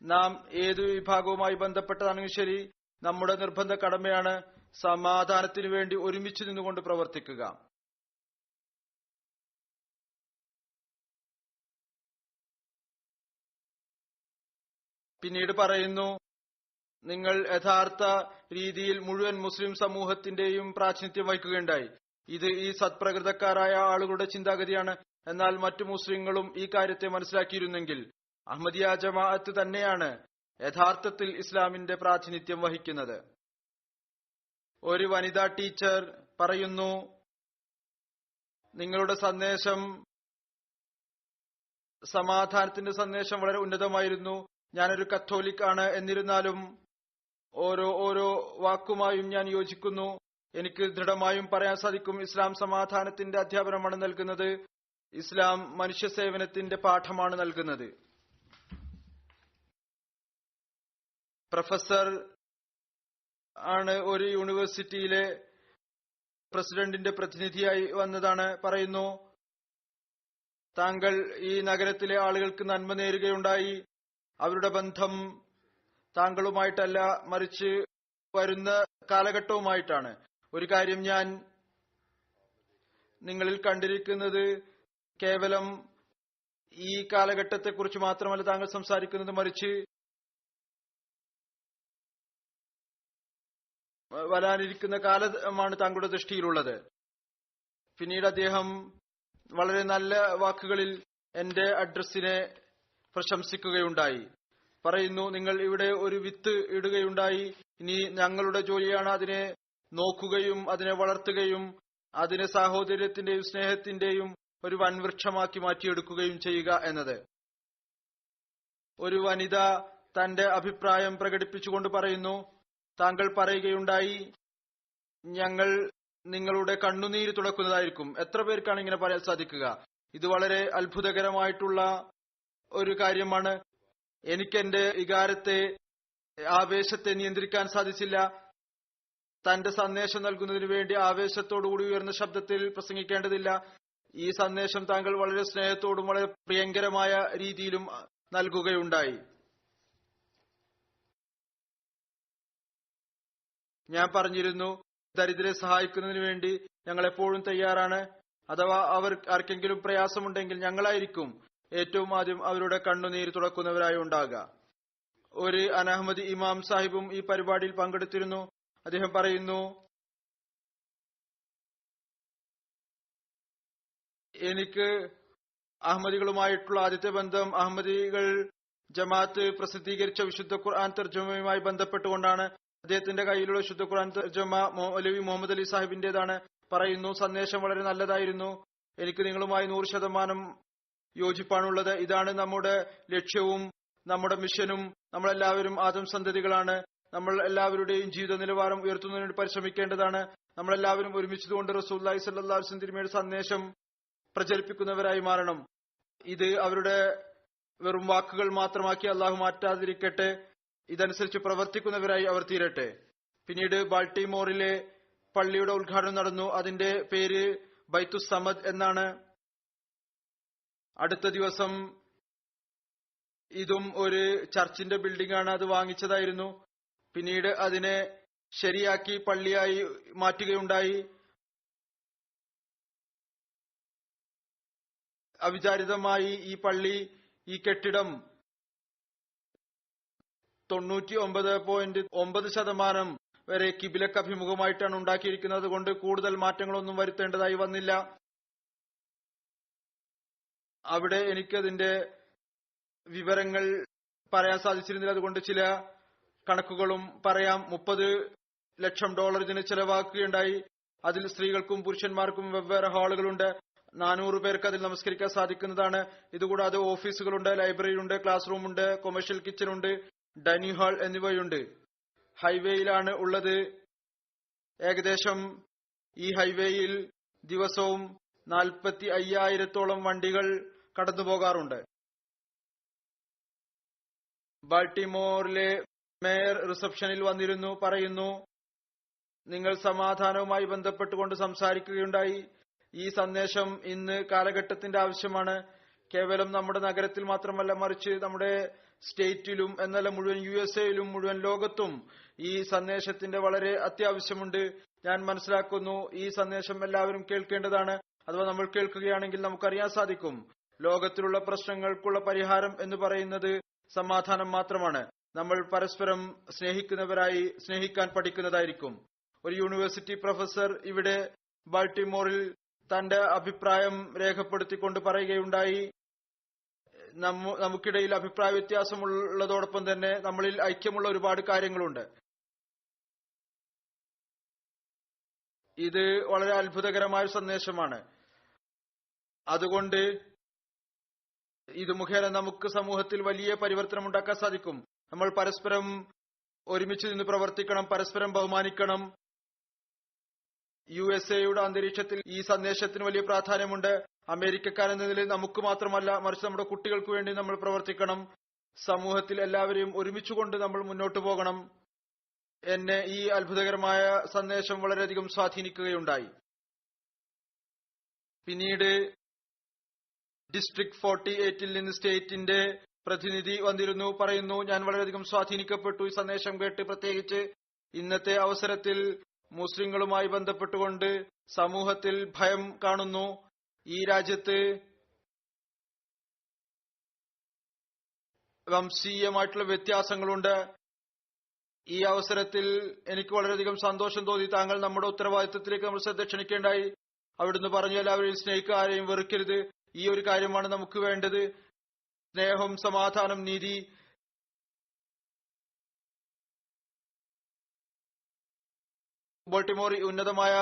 നാം ഏതു വിഭാഗവുമായി ബന്ധപ്പെട്ടതാണെങ്കിലും ശരി, നമ്മുടെ നിർബന്ധ കടമയാണ് സമാധാനത്തിനു വേണ്ടി ഒരുമിച്ച് നിന്നുകൊണ്ട് പ്രവർത്തിക്കുക. പിന്നീട് പറയുന്നു, നിങ്ങൾ യഥാർത്ഥ രീതിയിൽ മുഴുവൻ മുസ്ലിം സമൂഹത്തിന്റെയും പ്രാതിനിധ്യം വഹിക്കുകയുണ്ടായി. ഇത് ഈ സത്പ്രകൃതക്കാരായ ആളുകളുടെ ചിന്താഗതിയാണ്. എന്നാൽ മറ്റു മുസ്ലിങ്ങളും ഈ കാര്യത്തെ മനസ്സിലാക്കിയിരുന്നെങ്കിൽ അഹമ്മദിയ ജമാഅത്ത് തന്നെയാണ് യഥാർത്ഥത്തിൽ ഇസ്ലാമിന്റെ പ്രാതിനിധ്യം വഹിക്കുന്നത്. ഒരു വനിതാ ടീച്ചർ പറയുന്നു, നിങ്ങളുടെ സന്ദേശം, സമാധാനത്തിന്റെ സന്ദേശം വളരെ ഉന്നതമായിരുന്നു. ഞാനൊരു കത്തോലിക് ആണ്. എന്നിരുന്നാലും ഓരോ വാക്കുമായും ഞാൻ യോജിക്കുന്നു. എനിക്ക് ദൃഢമായും പറയാൻ സാധിക്കും, ഇസ്ലാം സമാധാനത്തിന്റെ അധ്യാപനമാണ് നൽകുന്നത്. ഇസ്ലാം മനുഷ്യ സേവനത്തിന്റെ പാഠമാണ് നൽകുന്നത്. പ്രൊഫസർ ആണ്, ഒരു യൂണിവേഴ്സിറ്റിയിലെ പ്രസിഡന്റിന്റെ പ്രതിനിധിയായി വന്നതാണ്. പറയുന്നു, താങ്കൾ ഈ നഗരത്തിലെ ആളുകൾക്ക് നന്മ നേരുകയുണ്ടായി. അവരുടെ ബന്ധം താങ്കളുമായിട്ടല്ല, മറിച്ച് വരുന്ന കാലഘട്ടവുമായിട്ടാണ്. ഒരു കാര്യം ഞാൻ നിങ്ങളിൽ കണ്ടിരിക്കുന്നത്, കേവലം ഈ കാലഘട്ടത്തെക്കുറിച്ച് മാത്രമല്ല താങ്കൾ സംസാരിക്കുന്നത്, മറിച്ച് വരാനിരിക്കുന്ന കാലമാണ് താങ്കളുടെ ദൃഷ്ടിയിലുള്ളത്. പിന്നീട് അദ്ദേഹം വളരെ നല്ല വാക്കുകളിൽ എന്റെ അഡ്രസ്സിനെ പ്രശംസിക്കുകയുണ്ടായി. പറയുന്നു, നിങ്ങൾ ഇവിടെ ഒരു വിത്ത് ഇടുകയുണ്ടായി. ഇനി ഞങ്ങളുടെ ജോലിയാണ് അതിനെ നോക്കുകയും അതിനെ വളർത്തുകയും അതിനെ സാഹോദര്യത്തിന്റെയും സ്നേഹത്തിന്റെയും ഒരു വൻവൃക്ഷമാക്കി മാറ്റിയെടുക്കുകയും ചെയ്യുക എന്നത്. ഒരു വനിത തന്റെ അഭിപ്രായം പ്രകടിപ്പിച്ചുകൊണ്ട് പറയുന്നു, താങ്കൾ പറയുകയുണ്ടായി, ഞങ്ങൾ നിങ്ങളുടെ കണ്ണുനീര് തുടക്കുന്നതായിരിക്കും. എത്ര പേർക്കാണ് ഇങ്ങനെ പറയാൻ സാധിക്കുക? ഇത് വളരെ അത്ഭുതകരമായിട്ടുള്ള ഒരു കാര്യമാണ്. എനിക്ക് എന്റെ വികാരത്തെ, ആവേശത്തെ നിയന്ത്രിക്കാൻ സാധിച്ചില്ല. തന്റെ സന്ദേശം നൽകുന്നതിന് വേണ്ടി ആവേശത്തോടുകൂടി ഉയർന്ന ശബ്ദത്തിൽ പ്രസംഗിക്കേണ്ടതില്ല. ഈ സന്ദേശം താങ്കൾ വളരെ സ്നേഹത്തോടും വളരെ പ്രിയങ്കരമായ രീതിയിലും നൽകുകയുണ്ടായി. ഞാൻ പറഞ്ഞിരുന്നു, ദരിദ്രരെ സഹായിക്കുന്നതിന് വേണ്ടി ഞങ്ങൾ എപ്പോഴും തയ്യാറാണ്. അഥവാ അവർ ആർക്കെങ്കിലും പ്രയാസമുണ്ടെങ്കിൽ ഞങ്ങളായിരിക്കും ഏറ്റവും ആദ്യം അവരുടെ കണ്ണുനീര് തുടക്കുന്നവരായി ഉണ്ടാകുക. ഒരു അനഹമ്മദി ഇമാം സാഹിബും ഈ പരിപാടിയിൽ പങ്കെടുത്തിരുന്നു. അദ്ദേഹം പറയുന്നു, എനിക്ക് അഹമ്മദികളുമായിട്ടുള്ള ആദ്യത്തെ ബന്ധം അഹമ്മദികൾ ജമാഅത്ത് പ്രസിദ്ധീകരിച്ച വിശുദ്ധ ഖുർആൻ തർജമയുമായി ബന്ധപ്പെട്ടുകൊണ്ടാണ്. അദ്ദേഹത്തിന്റെ കയ്യിലുള്ള വിശുദ്ധ ഖുർആൻ തർജമ മൗലവി മുഹമ്മദ് അലി സാഹിബിന്റേതാണ്. പറയുന്നു, സന്ദേശം വളരെ നല്ലതായിരുന്നു. എനിക്ക് നിങ്ങളുമായി 100% യോജിപ്പാണുള്ളത്. ഇതാണ് നമ്മുടെ ലക്ഷ്യവും നമ്മുടെ മിഷനും. നമ്മളെല്ലാവരും ആദം സന്തതികളാണ്. നമ്മൾ എല്ലാവരുടെയും ജീവിത നിലവാരം ഉയർത്തുന്നതിന് വേണ്ടി പരിശ്രമിക്കേണ്ടതാണ്. നമ്മളെല്ലാവരും ഒരുമിച്ചുകൊണ്ട് റസൂലുള്ളാഹി സ്വല്ലല്ലാഹു അലൈഹി വസല്ലം തിരുമേനിയുടെ സന്ദേശം പ്രചരിപ്പിക്കുന്നവരായി മാറണം. ഇത് അവരുടെ വെറും വാക്കുകൾ മാത്രമാക്കി അള്ളാഹു മാറ്റാതിരിക്കട്ടെ. ഇതനുസരിച്ച് പ്രവർത്തിക്കുന്നവരായി അവർ തീരട്ടെ. പിന്നീട് ബാൾട്ടിമോറിലെ പള്ളിയുടെ ഉദ്ഘാടനം നടന്നു. അതിന്റെ പേര് ബൈത്തുസ് സമദ് എന്നാണ്. അടുത്ത ദിവസം ഇതും ഒരു ചർച്ചിന്റെ ബിൽഡിംഗ് ആണ്. അത് വാങ്ങിച്ചതായിരുന്നു. പിന്നീട് അതിനെ ശരിയാക്കി പള്ളിയായി മാറ്റുകയുണ്ടായി. അവിചാരിതമായി ഈ പള്ളി, ഈ കെട്ടിടം 99.9% വരെ കിബിലക്ക് അഭിമുഖമായിട്ടാണ് ഉണ്ടാക്കിയിരിക്കുന്നത്. അതുകൊണ്ട് കൂടുതൽ മാറ്റങ്ങളൊന്നും വരുത്തേണ്ടതായി വന്നില്ല. അവിടെ എനിക്കതിന്റെ വിവരങ്ങൾ പറയാൻ സാധിച്ചിരുന്നില്ല. അതുകൊണ്ട് ചില കണക്കുകളും പറയാം. $30 ലക്ഷം ഇതിന് ചെലവാക്കുകയുണ്ടായി. അതിൽ സ്ത്രീകൾക്കും പുരുഷന്മാർക്കും വെവ്വേറെ ഹാളുകളുണ്ട്. 400 പേർക്ക് അതിൽ നമസ്കരിക്കാൻ സാധിക്കുന്നതാണ്. ഇതുകൂടാതെ ഓഫീസുകളുണ്ട്, ലൈബ്രറിയുണ്ട്, ക്ലാസ് റൂമുണ്ട്, കൊമേഴ്ഷ്യൽ കിച്ചണുണ്ട്, ഡൈനിങ് ഹാൾ എന്നിവയുണ്ട്. ഹൈവേയിലാണ് ഉള്ളത്. ഏകദേശം ഈ ഹൈവേയിൽ ദിവസവും 45,000 വണ്ടികൾ കടന്നുപോകാറുണ്ട്. ബാൾട്ടിമോറിലെ മേയർ റിസപ്ഷനിൽ വന്നിരുന്നു. പറയുന്നു, നിങ്ങൾ സമാധാനവുമായി ബന്ധപ്പെട്ടുകൊണ്ട് സംസാരിക്കുകയുണ്ടായി. ഈ സന്ദേശം ഇന്ന് കാലഘട്ടത്തിന്റെ ആവശ്യമാണ്. കേവലം നമ്മുടെ നഗരത്തിൽ മാത്രമല്ല, മറിച്ച് നമ്മുടെ സ്റ്റേറ്റിലും എന്നല്ല മുഴുവൻ USA-യിലും മുഴുവൻ ലോകത്തും ഈ സന്ദേശത്തിന്റെ വളരെ അത്യാവശ്യമുണ്ട്. ഞാൻ മനസ്സിലാക്കുന്നു ഈ സന്ദേശം എല്ലാവരും കേൾക്കേണ്ടതാണ്. അഥവാ നമ്മൾ കേൾക്കുകയാണെങ്കിൽ നമുക്കറിയാൻ സാധിക്കും, ലോകത്തിലുള്ള പ്രശ്നങ്ങൾക്കുള്ള പരിഹാരം എന്ന് പറയുന്നത് സമാധാനം മാത്രമാണ്. നമ്മൾ പരസ്പരം സ്നേഹിക്കാൻ പഠിക്കുന്നതായിരിക്കും. ഒരു യൂണിവേഴ്സിറ്റി പ്രൊഫസർ ഇവിടെ ബാൾട്ടിമോറിൽ തന്റെ അഭിപ്രായം രേഖപ്പെടുത്തിക്കൊണ്ട് പറയുകയുണ്ടായി, നമുക്കിടയിൽ അഭിപ്രായ വ്യത്യാസമുള്ളതോടൊപ്പം തന്നെ നമ്മളിൽ ഐക്യമുള്ള ഒരുപാട് കാര്യങ്ങളുണ്ട്. ഇത് വളരെ അത്ഭുതകരമായ സന്ദേശമാണ്. അതുകൊണ്ട് ഇത് മുഖേന നമുക്ക് സമൂഹത്തിൽ വലിയ പരിവർത്തനം ഉണ്ടാക്കാൻ സാധിക്കും. നമ്മൾ പരസ്പരം ഒരുമിച്ച് നിന്ന് പ്രവർത്തിക്കണം, പരസ്പരം ബഹുമാനിക്കണം. USA-യുടെ അന്തരീക്ഷത്തിൽ ഈ സന്ദേശത്തിന് വലിയ പ്രാധാന്യമുണ്ട്. അമേരിക്കക്കാരെന്ന നിലയിൽ നമുക്ക് മാത്രമല്ല, മറിച്ച് നമ്മുടെ കുട്ടികൾക്ക് വേണ്ടി നമ്മൾ പ്രവർത്തിക്കണം. സമൂഹത്തിൽ എല്ലാവരെയും ഒരുമിച്ചുകൊണ്ട് നമ്മൾ മുന്നോട്ട് പോകണം. എന്നെ ഈ അത്ഭുതകരമായ സന്ദേശം വളരെയധികം സ്വാധീനിക്കുകയുണ്ടായി. പിന്നീട് ഡിസ്ട്രിക്ട് 48-ൽ നിന്ന് സ്റ്റേറ്റിന്റെ പ്രതിനിധി വന്നിരുന്നു. പറയുന്നു, ഞാൻ വളരെയധികം സ്വാധീനിക്കപ്പെട്ടു ഈ സന്ദേശം കേട്ട്. പ്രത്യേകിച്ച് ഇന്നത്തെ അവസരത്തിൽ മുസ്ലിങ്ങളുമായി ബന്ധപ്പെട്ടുകൊണ്ട് സമൂഹത്തിൽ ഭയം കാണുന്നു. ഈ രാജ്യത്ത് വംശീയമായിട്ടുള്ള വ്യത്യാസങ്ങളുണ്ട്. ഈ അവസരത്തിൽ എനിക്ക് വളരെയധികം സന്തോഷം തോന്നി. താങ്കൾ നമ്മുടെ ഉത്തരവാദിത്വത്തിലേക്ക് നമ്മൾ ശ്രദ്ധ ക്ഷണിക്കേണ്ടായി. അവിടുന്ന് പറഞ്ഞു, എല്ലാവരെയും സ്നേഹിക്കുക, ആരെയും വെറുക്കരുത്. ഈ ഒരു കാര്യമാണ് നമുക്ക് വേണ്ടത്. സ്നേഹം, സമാധാനം, നീതി. ബാൾട്ടിമോർ ഉന്നതമായ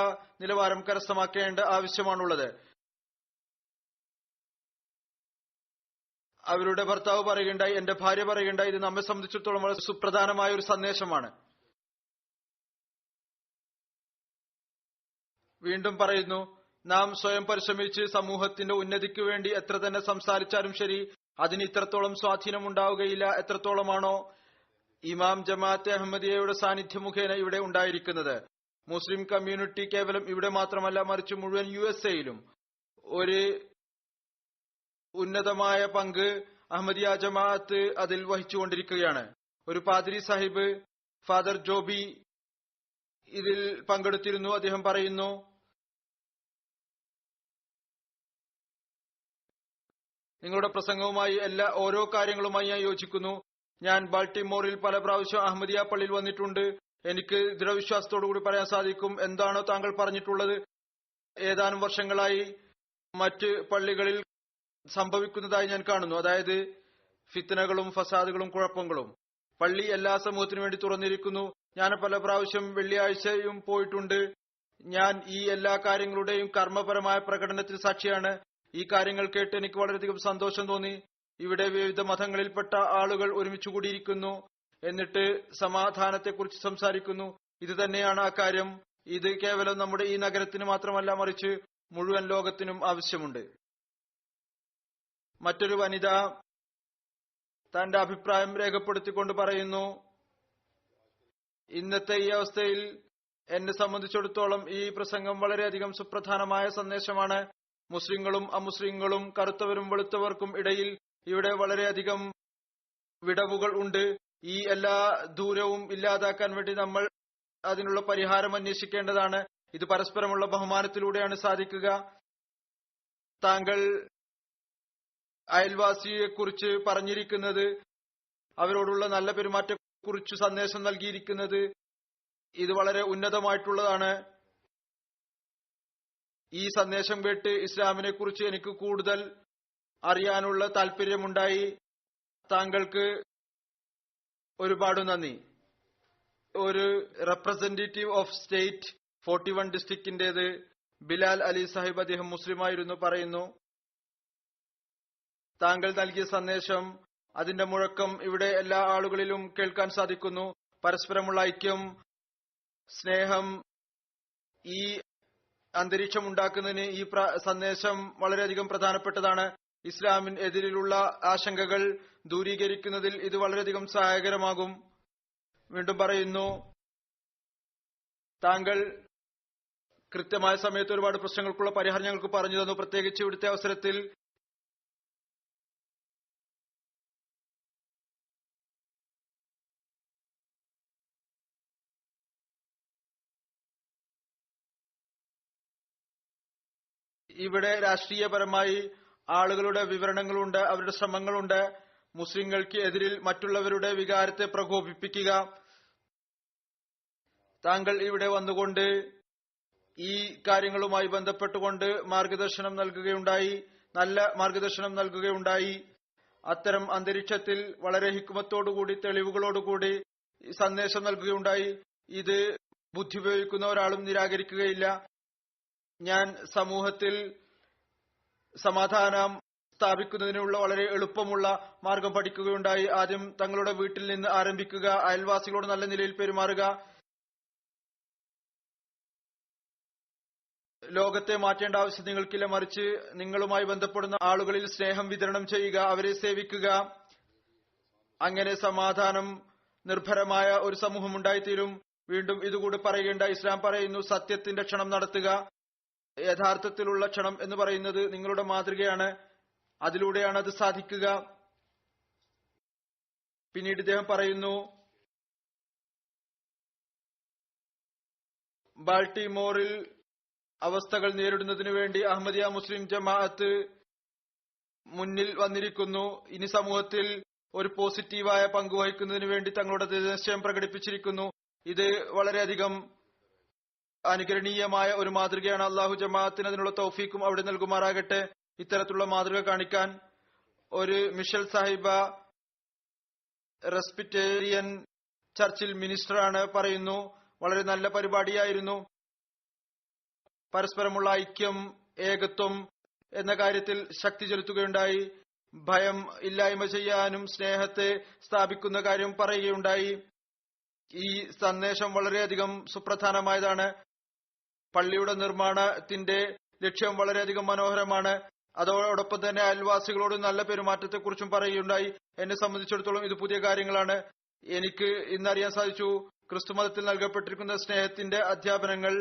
നിലവാരം കരസ്ഥമാക്കേണ്ട ആവശ്യമാണുള്ളത്. അവരുടെ ഭർത്താവ് പറയുകയുണ്ടായി, എന്റെ ഭാര്യ പറയുകയുണ്ടായി, ഇത് നമ്മെ സംബന്ധിച്ചിടത്തോളം വളരെ സുപ്രധാനമായ ഒരു സന്ദേശമാണ്. വീണ്ടും പറയുന്നു, നാം സ്വയം പരിശ്രമിച്ച് സമൂഹത്തിന്റെ ഉന്നതിക്ക് വേണ്ടി എത്ര തന്നെ സംസാരിച്ചാലും ശരി, അതിന് ഇത്രത്തോളം സ്വാധീനം ഉണ്ടാവുകയില്ല എത്രത്തോളമാണോ ഇമാം ജമാഅത്തെ അഹമ്മദിയയുടെ സാന്നിധ്യം മുഖേന ഇവിടെ ഉണ്ടായിരിക്കുന്നത്. മുസ്ലിം കമ്മ്യൂണിറ്റി കേവലം ഇവിടെ മാത്രമല്ല, മറിച്ച് മുഴുവൻ USA-യിലും ഒരു ഉന്നതമായ പങ്ക് അഹമ്മദിയ ജമാഅത്ത് അതിൽ വഹിച്ചുകൊണ്ടിരിക്കുകയാണ്. ഒരു പാദ്രി സാഹിബ്, ഫാദർ ജോബി, ഇതിൽ പങ്കെടുത്തിരുന്നു. അദ്ദേഹം പറയുന്നു, നിങ്ങളുടെ പ്രസംഗവുമായി ഓരോ കാര്യങ്ങളുമായി ഞാൻ യോജിക്കുന്നു. ഞാൻ ബാൾട്ടിമോറിൽ പല പ്രാവശ്യം അഹമ്മദിയ പള്ളിയിൽ വന്നിട്ടുണ്ട്. എനിക്ക് ദൃഢവിശ്വാസത്തോടുകൂടി പറയാൻ സാധിക്കും, എന്താണോ താങ്കൾ പറഞ്ഞിട്ടുള്ളത് ഏതാനും വർഷങ്ങളായി മറ്റ് പള്ളികളിൽ സംഭവിക്കുന്നതായി ഞാൻ കാണുന്നു. അതായത് ഫിത്നകളും ഫസാദുകളും കുഴപ്പങ്ങളും. പള്ളി എല്ലാ സമൂഹത്തിനു വേണ്ടി തുറന്നിരിക്കുന്നു. ഞാൻ പല പ്രാവശ്യം വെള്ളിയാഴ്ചയും പോയിട്ടുണ്ട്. ഞാൻ ഈ എല്ലാ കാര്യങ്ങളുടെയും കർമ്മപരമായ പ്രകടനത്തിന് സാക്ഷിയാണ്. ഈ കാര്യങ്ങൾ കേട്ട് എനിക്ക് വളരെയധികം സന്തോഷം തോന്നി. ഇവിടെ വിവിധ മതങ്ങളിൽപ്പെട്ട ആളുകൾ ഒരുമിച്ച് കൂടിയിരിക്കുന്നു, എന്നിട്ട് സമാധാനത്തെക്കുറിച്ച് സംസാരിക്കുന്നു. ഇത് തന്നെയാണ് ആ കാര്യം. ഇത് കേവലം നമ്മുടെ ഈ നഗരത്തിന് മാത്രമല്ല, മറിച്ച് മുഴുവൻ ലോകത്തിനും ആവശ്യമുണ്ട്. മറ്റൊരു വനിത തന്റെ അഭിപ്രായം രേഖപ്പെടുത്തിക്കൊണ്ട് പറയുന്നു, ഇന്നത്തെ ഈ അവസ്ഥയിൽ എന്നെ സംബന്ധിച്ചിടത്തോളം ഈ പ്രസംഗം വളരെയധികം സുപ്രധാനമായ സന്ദേശമാണ്. മുസ്ലിങ്ങളും അമുസ്ലിങ്ങളും കറുത്തവരും വെളുത്തവർക്കും ഇടയിൽ ഇവിടെ വളരെയധികം വിടവുകൾ ഉണ്ട്. ഈ എല്ലാ ദൂരവും ഇല്ലാതാക്കാൻ വേണ്ടി നമ്മൾ അതിനുള്ള പരിഹാരം അന്വേഷിക്കേണ്ടതാണ്. ഇത് പരസ്പരമുള്ള ബഹുമാനത്തിലൂടെയാണ് സാധിക്കുക. താങ്കൾ അയൽവാസിയെക്കുറിച്ച് പറഞ്ഞിരിക്കുന്നത്, അവരോടുള്ള നല്ല പെരുമാറ്റത്തെക്കുറിച്ച് സന്ദേശം നൽകിയിരിക്കുന്നത്, ഇത് വളരെ ഉന്നതമായിട്ടുള്ളതാണ്. ഈ സന്ദേശം കേട്ട് ഇസ്ലാമിനെ കുറിച്ച് എനിക്ക് കൂടുതൽ അറിയാനുള്ള താല്പര്യമുണ്ടായി. താങ്കൾക്ക് ഒരുപാട് നന്ദി. ഒരു റെപ്രസെന്റേറ്റീവ് ഓഫ് സ്റ്റേറ്റ് 41 ഡിസ്ട്രിക്റ്റിന്റേത് ബിലാൽ അലി സാഹിബ്, അദ്ദേഹം മുസ്ലിമായിരുന്നു, പറയുന്നു, താങ്കൾ നൽകിയ സന്ദേശം, അതിന്റെ മുഴക്കം ഇവിടെ എല്ലാ ആളുകളിലും കേൾക്കാൻ സാധിക്കുന്നു. പരസ്പരമുള്ള ഐക്യം, സ്നേഹം, ഈ അന്തരീക്ഷം ഉണ്ടാക്കുന്നതിന് ഈ സന്ദേശം വളരെയധികം പ്രധാനപ്പെട്ടതാണ്. ഇസ്ലാമിനെതിരിലുള്ള ആശങ്കകൾ ദൂരീകരിക്കുന്നതിൽ ഇത് വളരെയധികം സഹായകരമാകും. വീണ്ടും പറയുന്നു, താങ്കൾ കൃത്യമായ സമയത്ത് ഒരുപാട് പ്രശ്നങ്ങൾക്കുള്ള പരിഹാരം ഞങ്ങൾക്ക് പറഞ്ഞു തന്നു. പ്രത്യേകിച്ച് ഇവിടുത്തെ അവസരത്തിൽ ഇവിടെ രാഷ്ട്രീയപരമായി ആളുകളുടെ വിവരണങ്ങളുണ്ട്, അവരുടെ ശ്രമങ്ങളുണ്ട്. മുസ്ലിങ്ങൾക്ക് എതിരിൽ മറ്റുള്ളവരുടെ വികാരത്തെ പ്രകോപിപ്പിക്കുക. താങ്കൾ ഇവിടെ വന്നുകൊണ്ട് ഈ കാര്യങ്ങളുമായി ബന്ധപ്പെട്ടുകൊണ്ട് മാർഗദർശനം നൽകുകയുണ്ടായി, നല്ല മാർഗദർശനം നൽകുകയുണ്ടായി. അത്തരം അന്തരീക്ഷത്തിൽ വളരെ ഹിക്മത്തോടുകൂടി, തെളിവുകളോടുകൂടി സന്ദേശം നൽകുകയുണ്ടായി. ഇത് ബുദ്ധി ഉപയോഗിക്കുന്ന ഒരാളും നിരാകരിക്കുകയില്ല. ഞാൻ സമൂഹത്തിൽ സമാധാനം സ്ഥാപിക്കുന്നതിനുള്ള വളരെ എളുപ്പമുള്ള മാർഗം പഠിക്കുകയുണ്ടായി. ആദ്യം തങ്ങളുടെ വീട്ടിൽ നിന്ന് ആരംഭിക്കുക, അയൽവാസികളോട് നല്ല നിലയിൽ പെരുമാറുക, ലോകത്തെ മാറ്റേണ്ട ആവശ്യം നിങ്ങൾക്കില്ല, മറിച്ച് നിങ്ങളുമായി ബന്ധപ്പെടുന്ന ആളുകളിൽ സ്നേഹം വിതരണം ചെയ്യുക, അവരെ സേവിക്കുക. അങ്ങനെ സമാധാനം നിർഭരമായ ഒരു സമൂഹം ഉണ്ടായിത്തീരും. വീണ്ടും ഇതുകൂടി പറയേണ്ട, ഇസ്ലാം പറയുന്നു, സത്യത്തിന്റെ ക്ഷണം നടത്തുക. യഥാർത്ഥത്തിലുള്ള ക്ഷണം എന്ന് പറയുന്നത് നിങ്ങളുടെ മാതൃകയാണ്, അതിലൂടെയാണ് അത് സാധിക്കുക. പിന്നീട് ഇദ്ദേഹം പറയുന്നു, ബാൾട്ടിമോറിൽ അവസ്ഥകൾ നേരിടുന്നതിനു വേണ്ടി അഹമ്മദിയ മുസ്ലിം ജമാഅത്ത് മുന്നിൽ വന്നിരിക്കുന്നു. ഇനി സമൂഹത്തിൽ ഒരു പോസിറ്റീവായ പങ്കുവഹിക്കുന്നതിന് വേണ്ടി തങ്ങളുടെ നിശ്ചയം പ്രകടിപ്പിച്ചിരിക്കുന്നു. ഇത് വളരെയധികം അനുകരണീയമായ ഒരു മാതൃകയാണ്. അള്ളാഹു ജമാഅത്തിന് അതിനുള്ള തൗഫീക്കും അവിടെ നൽകുമാറാകട്ടെ. ഇത്തരത്തിലുള്ള മാതൃക കാണിക്കാൻ ഒരു മിഷൽ സാഹിബ റെസ്പിറ്റേറിയൻ ചർച്ചിൽ മിനിസ്റ്ററാണ്, പറയുന്നു, വളരെ നല്ല പരിപാടിയായിരുന്നു. പരസ്പരമുള്ള ഐക്യം, ഏകത്വം എന്ന കാര്യത്തിൽ ശക്തി ചെലുത്തുകയുണ്ടായി. ഭയം ഇല്ലായ്മ ചെയ്യാനും സ്നേഹത്തെ സ്ഥാപിക്കുന്ന കാര്യം പറയുകയുണ്ടായി. ഈ സന്ദേശം വളരെയധികം സുപ്രധാനമായതാണ്. പള്ളിയുടെ നിർമ്മാണത്തിന്റെ ലക്ഷ്യം വളരെയധികം മനോഹരമാണ്. അതോടൊപ്പം തന്നെ അയൽവാസികളോട് നല്ല പെരുമാറ്റത്തെക്കുറിച്ചും പറയുകയുണ്ടായി. എന്നെ സംബന്ധിച്ചിടത്തോളം ഇത് പുതിയ കാര്യങ്ങളാണ്. എനിക്ക് ഇന്നറിയാൻ സാധിച്ചു, ക്രിസ്തുമതത്തിൽ നൽകപ്പെട്ടിരിക്കുന്ന സ്നേഹത്തിന്റെ അധ്യാപനങ്ങൾ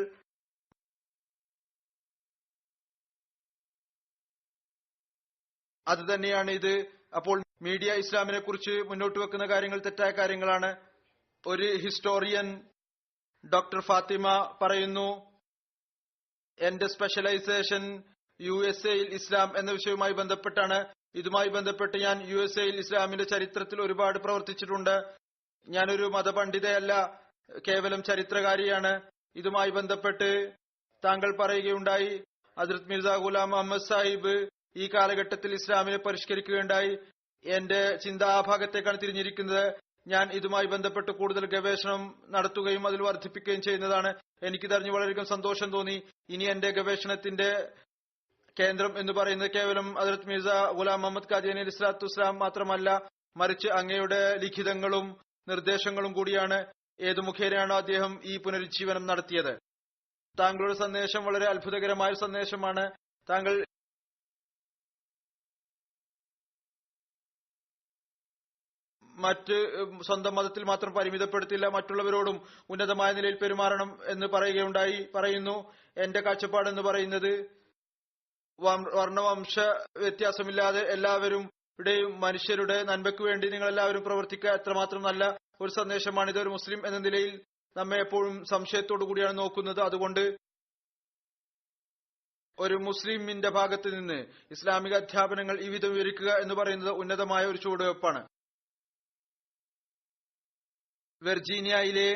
അത് തന്നെയാണ് ഇത്. അപ്പോൾ മീഡിയ ഇസ്ലാമിനെ കുറിച്ച് മുന്നോട്ട് വെക്കുന്ന കാര്യങ്ങൾ തെറ്റായ കാര്യങ്ങളാണ്. ഒരു ഹിസ്റ്റോറിയൻ ഡോക്ടർ ഫാത്തിമ പറയുന്നു, എന്റെ സ്പെഷ്യലൈസേഷൻ USA-യിൽ ഇസ്ലാം എന്ന വിഷയവുമായി ബന്ധപ്പെട്ടാണ്. ഇതുമായി ബന്ധപ്പെട്ട് ഞാൻ USA-യിൽ ഇസ്ലാമിന്റെ ചരിത്രത്തിൽ ഒരുപാട് പ്രവർത്തിച്ചിട്ടുണ്ട്. ഞാനൊരു മതപണ്ഡിതയല്ല, കേവലം ചരിത്രകാരിയാണ്. ഇതുമായി ബന്ധപ്പെട്ട് താങ്കൾ പറയുകയുണ്ടായി, ഹദ്രത്ത് മിർസ ഗുലാം അഹമ്മദ് സാഹിബ് ഈ കാലഘട്ടത്തിൽ ഇസ്ലാമിനെ പരിഷ്കരിക്കുകയുണ്ടായി. എന്റെ ചിന്ത ആ ഭാഗത്തേക്കാണ് തിരിഞ്ഞിരിക്കുന്നത്. ഞാൻ ഇതുമായി ബന്ധപ്പെട്ട് കൂടുതൽ ഗവേഷണം നടത്തുകയും അതിൽ വർദ്ധിപ്പിക്കുകയും ചെയ്യുന്നതാണ്. എനിക്കിതറിഞ്ഞ് വളരെയധികം സന്തോഷം തോന്നി. ഇനി എന്റെ ഗവേഷണത്തിന്റെ കേന്ദ്രം എന്ന് പറയുന്നത് കേവലം ഹദ്രത്ത് മിർസ ഗുലാം മുഹമ്മദ് ഖാദിയാനി അലൈഹി സ്വലാത്തു വസ്സലാം മാത്രമല്ല, മറിച്ച് അങ്ങയുടെ ലിഖിതങ്ങളും നിർദ്ദേശങ്ങളും കൂടിയാണ്. ഏതു മുഖേനയാണോ അദ്ദേഹം ഈ പുനരുജ്ജീവനം നടത്തിയത്. താങ്കളുടെ സന്ദേശം വളരെ അത്ഭുതകരമായ സന്ദേശമാണ്. താങ്കൾ മറ്റ് സ്വന്തം മതത്തിൽ മാത്രം പരിമിതപ്പെടുത്തില്ല, മറ്റുള്ളവരോടും ഉന്നതമായ നിലയിൽ പെരുമാറണം എന്ന് പറയുന്നു. എന്റെ കാഴ്ചപ്പാട് എന്ന് പറയുന്നത് വർണ്ണവംശ വ്യത്യാസമില്ലാതെ എല്ലാവരും മനുഷ്യരുടെ നന്മയ്ക്ക് വേണ്ടി നിങ്ങൾ എല്ലാവരും പ്രവർത്തിക്കുക. എത്രമാത്രം നല്ല ഒരു സന്ദേശമാണ് ഇത്. ഒരു മുസ്ലിം എന്ന നിലയിൽ നമ്മെ എപ്പോഴും സംശയത്തോടു കൂടിയാണ് നോക്കുന്നത്. അതുകൊണ്ട് ഒരു മുസ്ലിമിന്റെ ഭാഗത്ത് നിന്ന് ഇസ്ലാമിക അധ്യാപനങ്ങൾ ഈ വിധം വിവരിക്കുക എന്ന് പറയുന്നത് ഉന്നതമായ ഒരു ചുവടുവെപ്പാണ്. വെർജീനിയയിലെ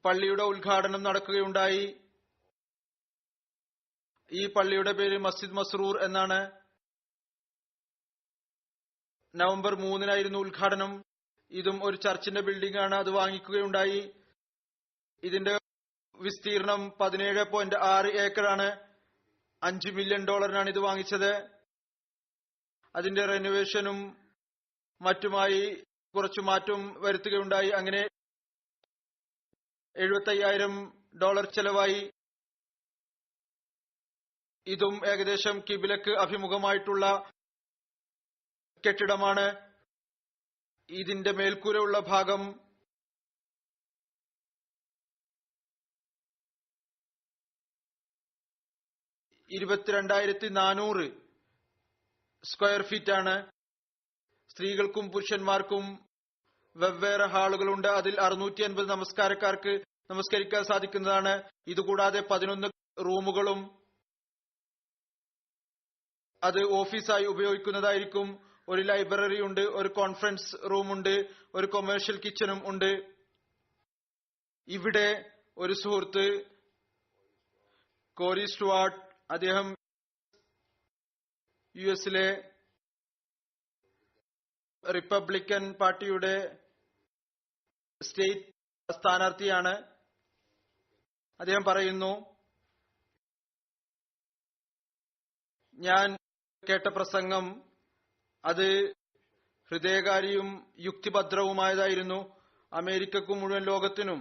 പള്ളിയുടെ ഉദ്ഘാടനം നടക്കുകയുണ്ടായി. ഈ പള്ളിയുടെ പേര് മസ്ജിദ് മസ്റൂർ എന്നാണ്. നവംബർ 3-നായിരുന്നു ഉദ്ഘാടനം. ഇതും ഒരു ചർച്ചിന്റെ ബിൽഡിംഗ് ആണ്. അത് വാങ്ങിക്കുകയുണ്ടായി. ഇതിന്റെ വിസ്തീർണം 17.6 ഏക്കറാണ്. $5 മില്യൺ ഇത് വാങ്ങിച്ചത്. അതിന്റെ റെനോവേഷനും മറ്റുമായി കുറച്ചു മാറ്റം വരുത്തുകയുണ്ടായി. അങ്ങനെ $75,000 ചെലവായി. ഇതും ഏകദേശം കിബിലക്ക് അഭിമുഖമായിട്ടുള്ള കെട്ടിടമാണ്. ഇതിന്റെ മേൽക്കൂരയുള്ള ഭാഗം 22,400 സ്ക്വയർ ഫീറ്റ് ആണ്. സ്ത്രീകൾക്കും പുരുഷന്മാർക്കും വെവ്വേറെ ഹാളുകളുണ്ട്. അതിൽ 650 നമസ്കാരക്കാർക്ക് നമസ്കരിക്കാൻ സാധിക്കുന്നതാണ്. ഇതുകൂടാതെ 11 റൂമുകളും അത് ഓഫീസായി ഉപയോഗിക്കുന്നതായിരിക്കും. ഒരു ലൈബ്രറി ഉണ്ട്, ഒരു കോൺഫറൻസ് റൂമുണ്ട്, ഒരു കൊമേഴ്ഷ്യൽ കിച്ചണും ഉണ്ട്. ഇവിടെ ഒരു സുഹൃത്ത് കോരി സ്റ്റുവാർട്ട്, അദ്ദേഹം യുഎസിലെ റിപ്പബ്ലിക്കൻ പാർട്ടിയുടെ സ്റ്റേറ്റ് സ്ഥാനാർത്ഥിയാണ്. അദ്ദേഹം പറയുന്നു, ഞാൻ കേട്ട പ്രസംഗം അത് ഹൃദയകാരിയും യുക്തിഭദ്രവുമായതായിരുന്നു. അമേരിക്കക്കും മുഴുവൻ ലോകത്തിനും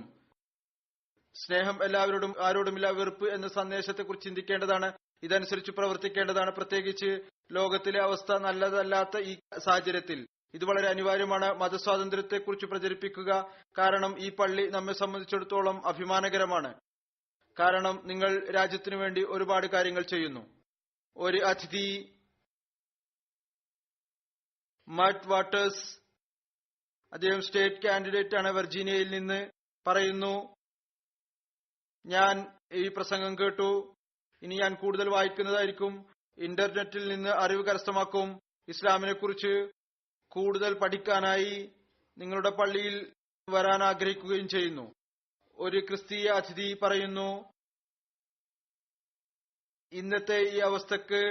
സ്നേഹം, എല്ലാവരോടും ആരോടുമില്ല വെറുപ്പ് എന്ന സന്ദേശത്തെക്കുറിച്ച് ചിന്തിക്കേണ്ടതാണ്. ഇതനുസരിച്ച് പ്രവർത്തിക്കേണ്ടതാണ്. പ്രത്യേകിച്ച് ലോകത്തിലെ അവസ്ഥ നല്ലതല്ലാത്ത ഈ സാഹചര്യത്തിൽ ഇത് വളരെ അനിവാര്യമാണ്. മതസ്വാതന്ത്ര്യത്തെക്കുറിച്ച് പ്രചരിപ്പിക്കുക. കാരണം ഈ പള്ളി നമ്മെ സംബന്ധിച്ചിടത്തോളം അഭിമാനകരമാണ്. കാരണം നിങ്ങൾ രാജ്യത്തിനു വേണ്ടി ഒരുപാട് കാര്യങ്ങൾ ചെയ്യുന്നു. ഒരു അതിഥി മറ്റ് വാട്ടേഴ്സ്, അദ്ദേഹം സ്റ്റേറ്റ് കാൻഡിഡേറ്റ് ആണ് വെർജീനിയയിൽ നിന്ന്, പറയുന്നു, ഞാൻ ഈ പ്രസംഗം കേട്ടു. ഇനി ഞാൻ കൂടുതൽ വായിക്കുന്നതായിരിക്കും. ഇന്റർനെറ്റിൽ നിന്ന് അറിവ് കരസ്ഥമാക്കും. ഇസ്ലാമിനെ കുറിച്ച് കൂടുതൽ പഠിക്കാനായി നിങ്ങളുടെ പള്ളിയിൽ വരാൻ ആഗ്രഹിക്കുകയും ചെയ്യുന്നു. ഒരു ക്രിസ്തീയ അതിഥി പറയുന്നു, ഇന്നത്തെ ഈ അവസ്ഥക്ക്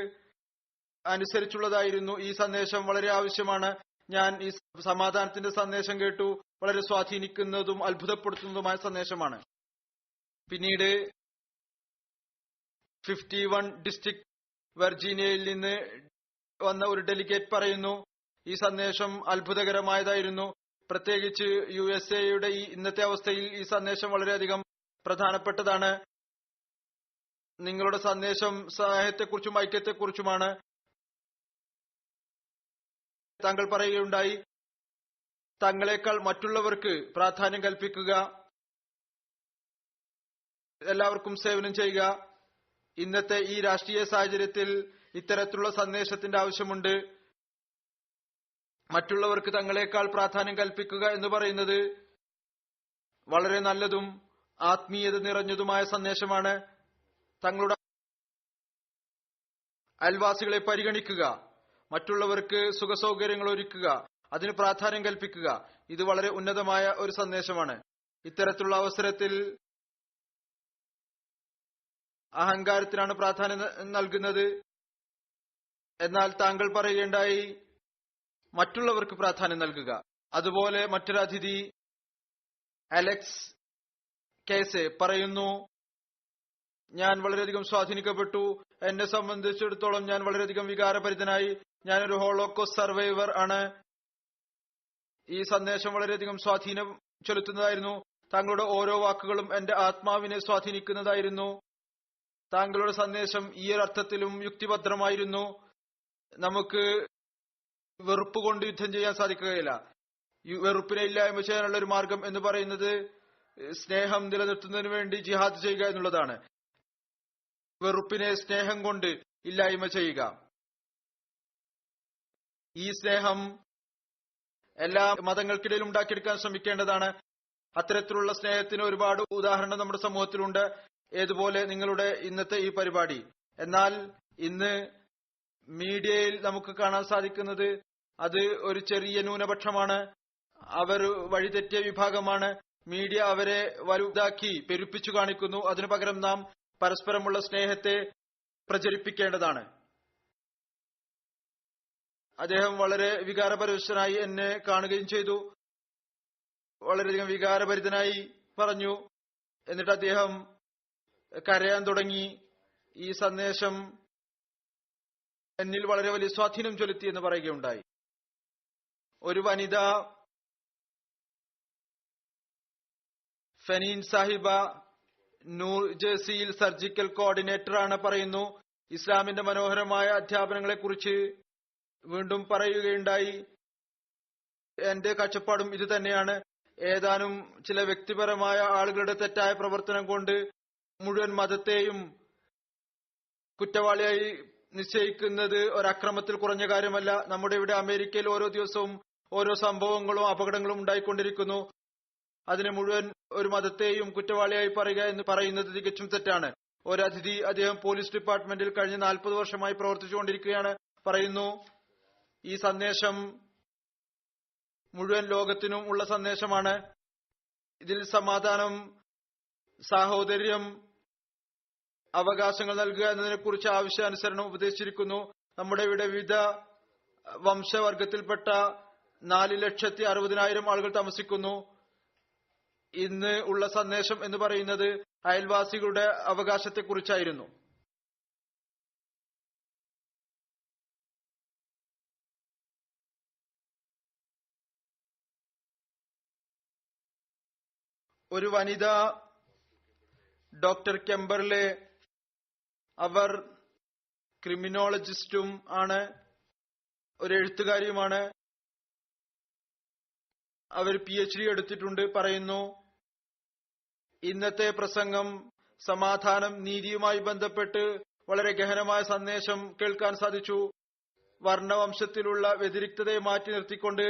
അനുസരിച്ചുള്ളതായിരുന്നു ഈ സന്ദേശം. വളരെ ആവശ്യമാണ്. ഞാൻ ഈ സമാധാനത്തിന്റെ സന്ദേശം കേട്ടു. വളരെ സ്വാധീനിക്കുന്നതും അത്ഭുതപ്പെടുത്തുന്നതുമായ സന്ദേശമാണ്. പിന്നീട് 51 ഡിസ്ട്രിക്ട് വെർജീനിയയിൽ നിന്ന് വന്ന ഒരു ഡെലിഗേറ്റ് പറയുന്നു, ഈ സന്ദേശം അത്ഭുതകരമായതായിരുന്നു. പ്രത്യേകിച്ച് USA-യുടെ ഈ ഇന്നത്തെ അവസ്ഥയിൽ ഈ സന്ദേശം വളരെയധികം പ്രധാനപ്പെട്ടതാണ്. നിങ്ങളുടെ സന്ദേശം സ്നേഹത്തെക്കുറിച്ചും ഐക്യത്തെക്കുറിച്ചുമാണ്. താങ്കൾ പറയുകയുണ്ടായി, തങ്ങളെക്കാൾ മറ്റുള്ളവർക്ക് പ്രാധാന്യം കൽപ്പിക്കുക, എല്ലാവർക്കും സേവനം ചെയ്യുക. ഇന്നത്തെ ഈ രാഷ്ട്രീയ സാഹചര്യത്തിൽ ഇത്തരത്തിലുള്ള സന്ദേശത്തിന്റെ ആവശ്യമുണ്ട്. മറ്റുള്ളവർക്ക് തങ്ങളെക്കാൾ പ്രാധാന്യം കൽപ്പിക്കുക എന്ന് പറയുന്നത് വളരെ നല്ലതും ആത്മീയത നിറഞ്ഞതുമായ സന്ദേശമാണ്. തങ്ങളുടെ അയൽവാസികളെ പരിഗണിക്കുക, മറ്റുള്ളവർക്ക് സുഖസൗകര്യങ്ങൾ ഒരുക്കുക, അതിന് പ്രാധാന്യം കൽപ്പിക്കുക. ഇത് വളരെ ഉന്നതമായ ഒരു സന്ദേശമാണ്. ഇത്തരത്തിലുള്ള അവസരത്തിൽ അഹങ്കാരത്തിനാണ് പ്രാധാന്യം നൽകുന്നത്. എന്നാൽ താങ്കൾ പറയുകയുണ്ടായി, മറ്റുള്ളവർക്ക് പ്രാധാന്യം നൽകുക. അതുപോലെ മറ്റൊരു അതിഥി അലക്സ് കേസെ പറയുന്നു, ഞാൻ വളരെയധികം സ്വാധീനിക്കപ്പെട്ടു. എന്നെ സംബന്ധിച്ചിടത്തോളം ഞാൻ വളരെയധികം വികാരഭരിതനായി. ഞാനൊരു ഹോളോകോസ്റ്റ് സർവൈവർ ആണ്. ഈ സന്ദേശം വളരെയധികം സ്വാധീനം ചെലുത്തുന്നതായിരുന്നു. താങ്കളുടെ ഓരോ വാക്കുകളും എന്റെ ആത്മാവിനെ സ്വാധീനിക്കുന്നതായിരുന്നു. താങ്കളുടെ സന്ദേശം ഈ ഒരു അർത്ഥത്തിലും യുക്തിഭദ്രമായിരുന്നു. നമുക്ക് വെറുപ്പ് കൊണ്ട് യുദ്ധം ചെയ്യാൻ സാധിക്കുകയില്ല. വെറുപ്പിനെ ഇല്ലായ്മ ചെയ്യാനുള്ള ഒരു മാർഗം എന്ന് പറയുന്നത് സ്നേഹം നിലനിർത്തുന്നതിന് വേണ്ടി ജിഹാദ് ചെയ്യുക എന്നുള്ളതാണ്. വെറുപ്പിനെ സ്നേഹം കൊണ്ട് ഇല്ലായ്മ ചെയ്യുക. ഈ സ്നേഹം എല്ലാ മതങ്ങൾക്കിടയിലും ഉണ്ടാക്കിയെടുക്കാൻ ശ്രമിക്കേണ്ടതാണ്. അത്തരത്തിലുള്ള സ്നേഹത്തിന് ഒരുപാട് ഉദാഹരണം നമ്മുടെ സമൂഹത്തിലുണ്ട്. ഏതുപോലെ നിങ്ങളുടെ ഇന്നത്തെ ഈ പരിപാടി. എന്നാൽ ഇന്ന് മീഡിയയിൽ നമുക്ക് കാണാൻ സാധിക്കുന്നത് അത് ഒരു ചെറിയ ന്യൂനപക്ഷമാണ്. അവർ വഴിതെറ്റിയ വിഭാഗമാണ്. മീഡിയ അവരെ വലുതാക്കി പെരുപ്പിച്ചു കാണിക്കുന്നു. അതിനു പകരം നാം പരസ്പരമുള്ള സ്നേഹത്തെ പ്രചരിപ്പിക്കേണ്ടതാണ്. അദ്ദേഹം വളരെ വികാരപരവശനായി എന്നെ കാണുകയും ചെയ്തു. വളരെയധികം വികാരഭരിതനായി പറഞ്ഞു. എന്നിട്ട് അദ്ദേഹം കരയാൻ തുടങ്ങി. ഈ സന്ദേശം എന്നിൽ വളരെ വലിയ സ്വാധീനം ചെലുത്തി എന്ന് പറയുകയുണ്ടായി. ഒരു വനിത ഫെനീൻ സാഹിബ ന്യൂജേഴ്സിയിൽ സർജിക്കൽ കോർഡിനേറ്റർ ആണ്, പറയുന്നു. ഇസ്ലാമിന്റെ മനോഹരമായ അധ്യാപനങ്ങളെ കുറിച്ച് വീണ്ടും പറയുകയുണ്ടായി. എന്റെ കാഴ്ചപ്പാടും ഇത് തന്നെയാണ്. ഏതാനും ചില വ്യക്തിപരമായ ആളുകളുടെ തെറ്റായ പ്രവർത്തനം കൊണ്ട് മുഴുവൻ മതത്തെയും കുറ്റവാളിയായി നിശ്ചയിക്കുന്നത് ഒരക്രമത്തിൽ കുറഞ്ഞ കാര്യമല്ല. നമ്മുടെ ഇവിടെ അമേരിക്കയിൽ ഓരോ ദിവസവും ഓരോ സംഭവങ്ങളും അപകടങ്ങളും ഉണ്ടായിക്കൊണ്ടിരിക്കുന്നു. അതിനെ മുഴുവൻ ഒരു മതത്തെയും കുറ്റവാളിയായി പറയുക എന്ന് പറയുന്നത് തികച്ചും തെറ്റാണ്. ഒരു അതിഥി, അദ്ദേഹം പോലീസ് ഡിപ്പാർട്ട്മെന്റിൽ കഴിഞ്ഞ 40 വർഷമായി പ്രവർത്തിച്ചുകൊണ്ടിരിക്കുകയാണ്, പറയുന്നു. ഈ സന്ദേശം മുഴുവൻ ലോകത്തിനും ഉള്ള സന്ദേശമാണ്. ഇതിൽ സമാധാനം, സാഹോദര്യം, അവകാശങ്ങൾ നൽകുക എന്നതിനെ കുറിച്ച് ആവശ്യാനുസരണം ഉപദേശിച്ചിരിക്കുന്നു. നമ്മുടെ ഇവിടെ വിവിധ വംശവർഗത്തിൽപ്പെട്ട 4,60,000 ആളുകൾ താമസിക്കുന്നു. ഇന്ന് ഉള്ള സന്ദേശം എന്ന് പറയുന്നത് അയൽവാസികളുടെ അവകാശത്തെക്കുറിച്ചായിരുന്നു. ഒരു വനിത ഡോക്ടർ കെമ്പർലെ, അവർ ക്രിമിനോളജിസ്റ്റും ആണ്, ഒരു എഴുത്തുകാരിയുമാണ്. അവർ PhD എടുത്തിട്ടുണ്ട്, പറയുന്നു. ഇന്നത്തെ പ്രസംഗം സമാധാനം, നീതിയുമായി ബന്ധപ്പെട്ട് വളരെ ഗഹനമായ സന്ദേശം കേൾക്കാൻ സാധിച്ചു. വർണ്ണവംശത്തിലുള്ള വ്യതിരിക്തതയെ മാറ്റി നിർത്തിക്കൊണ്ട്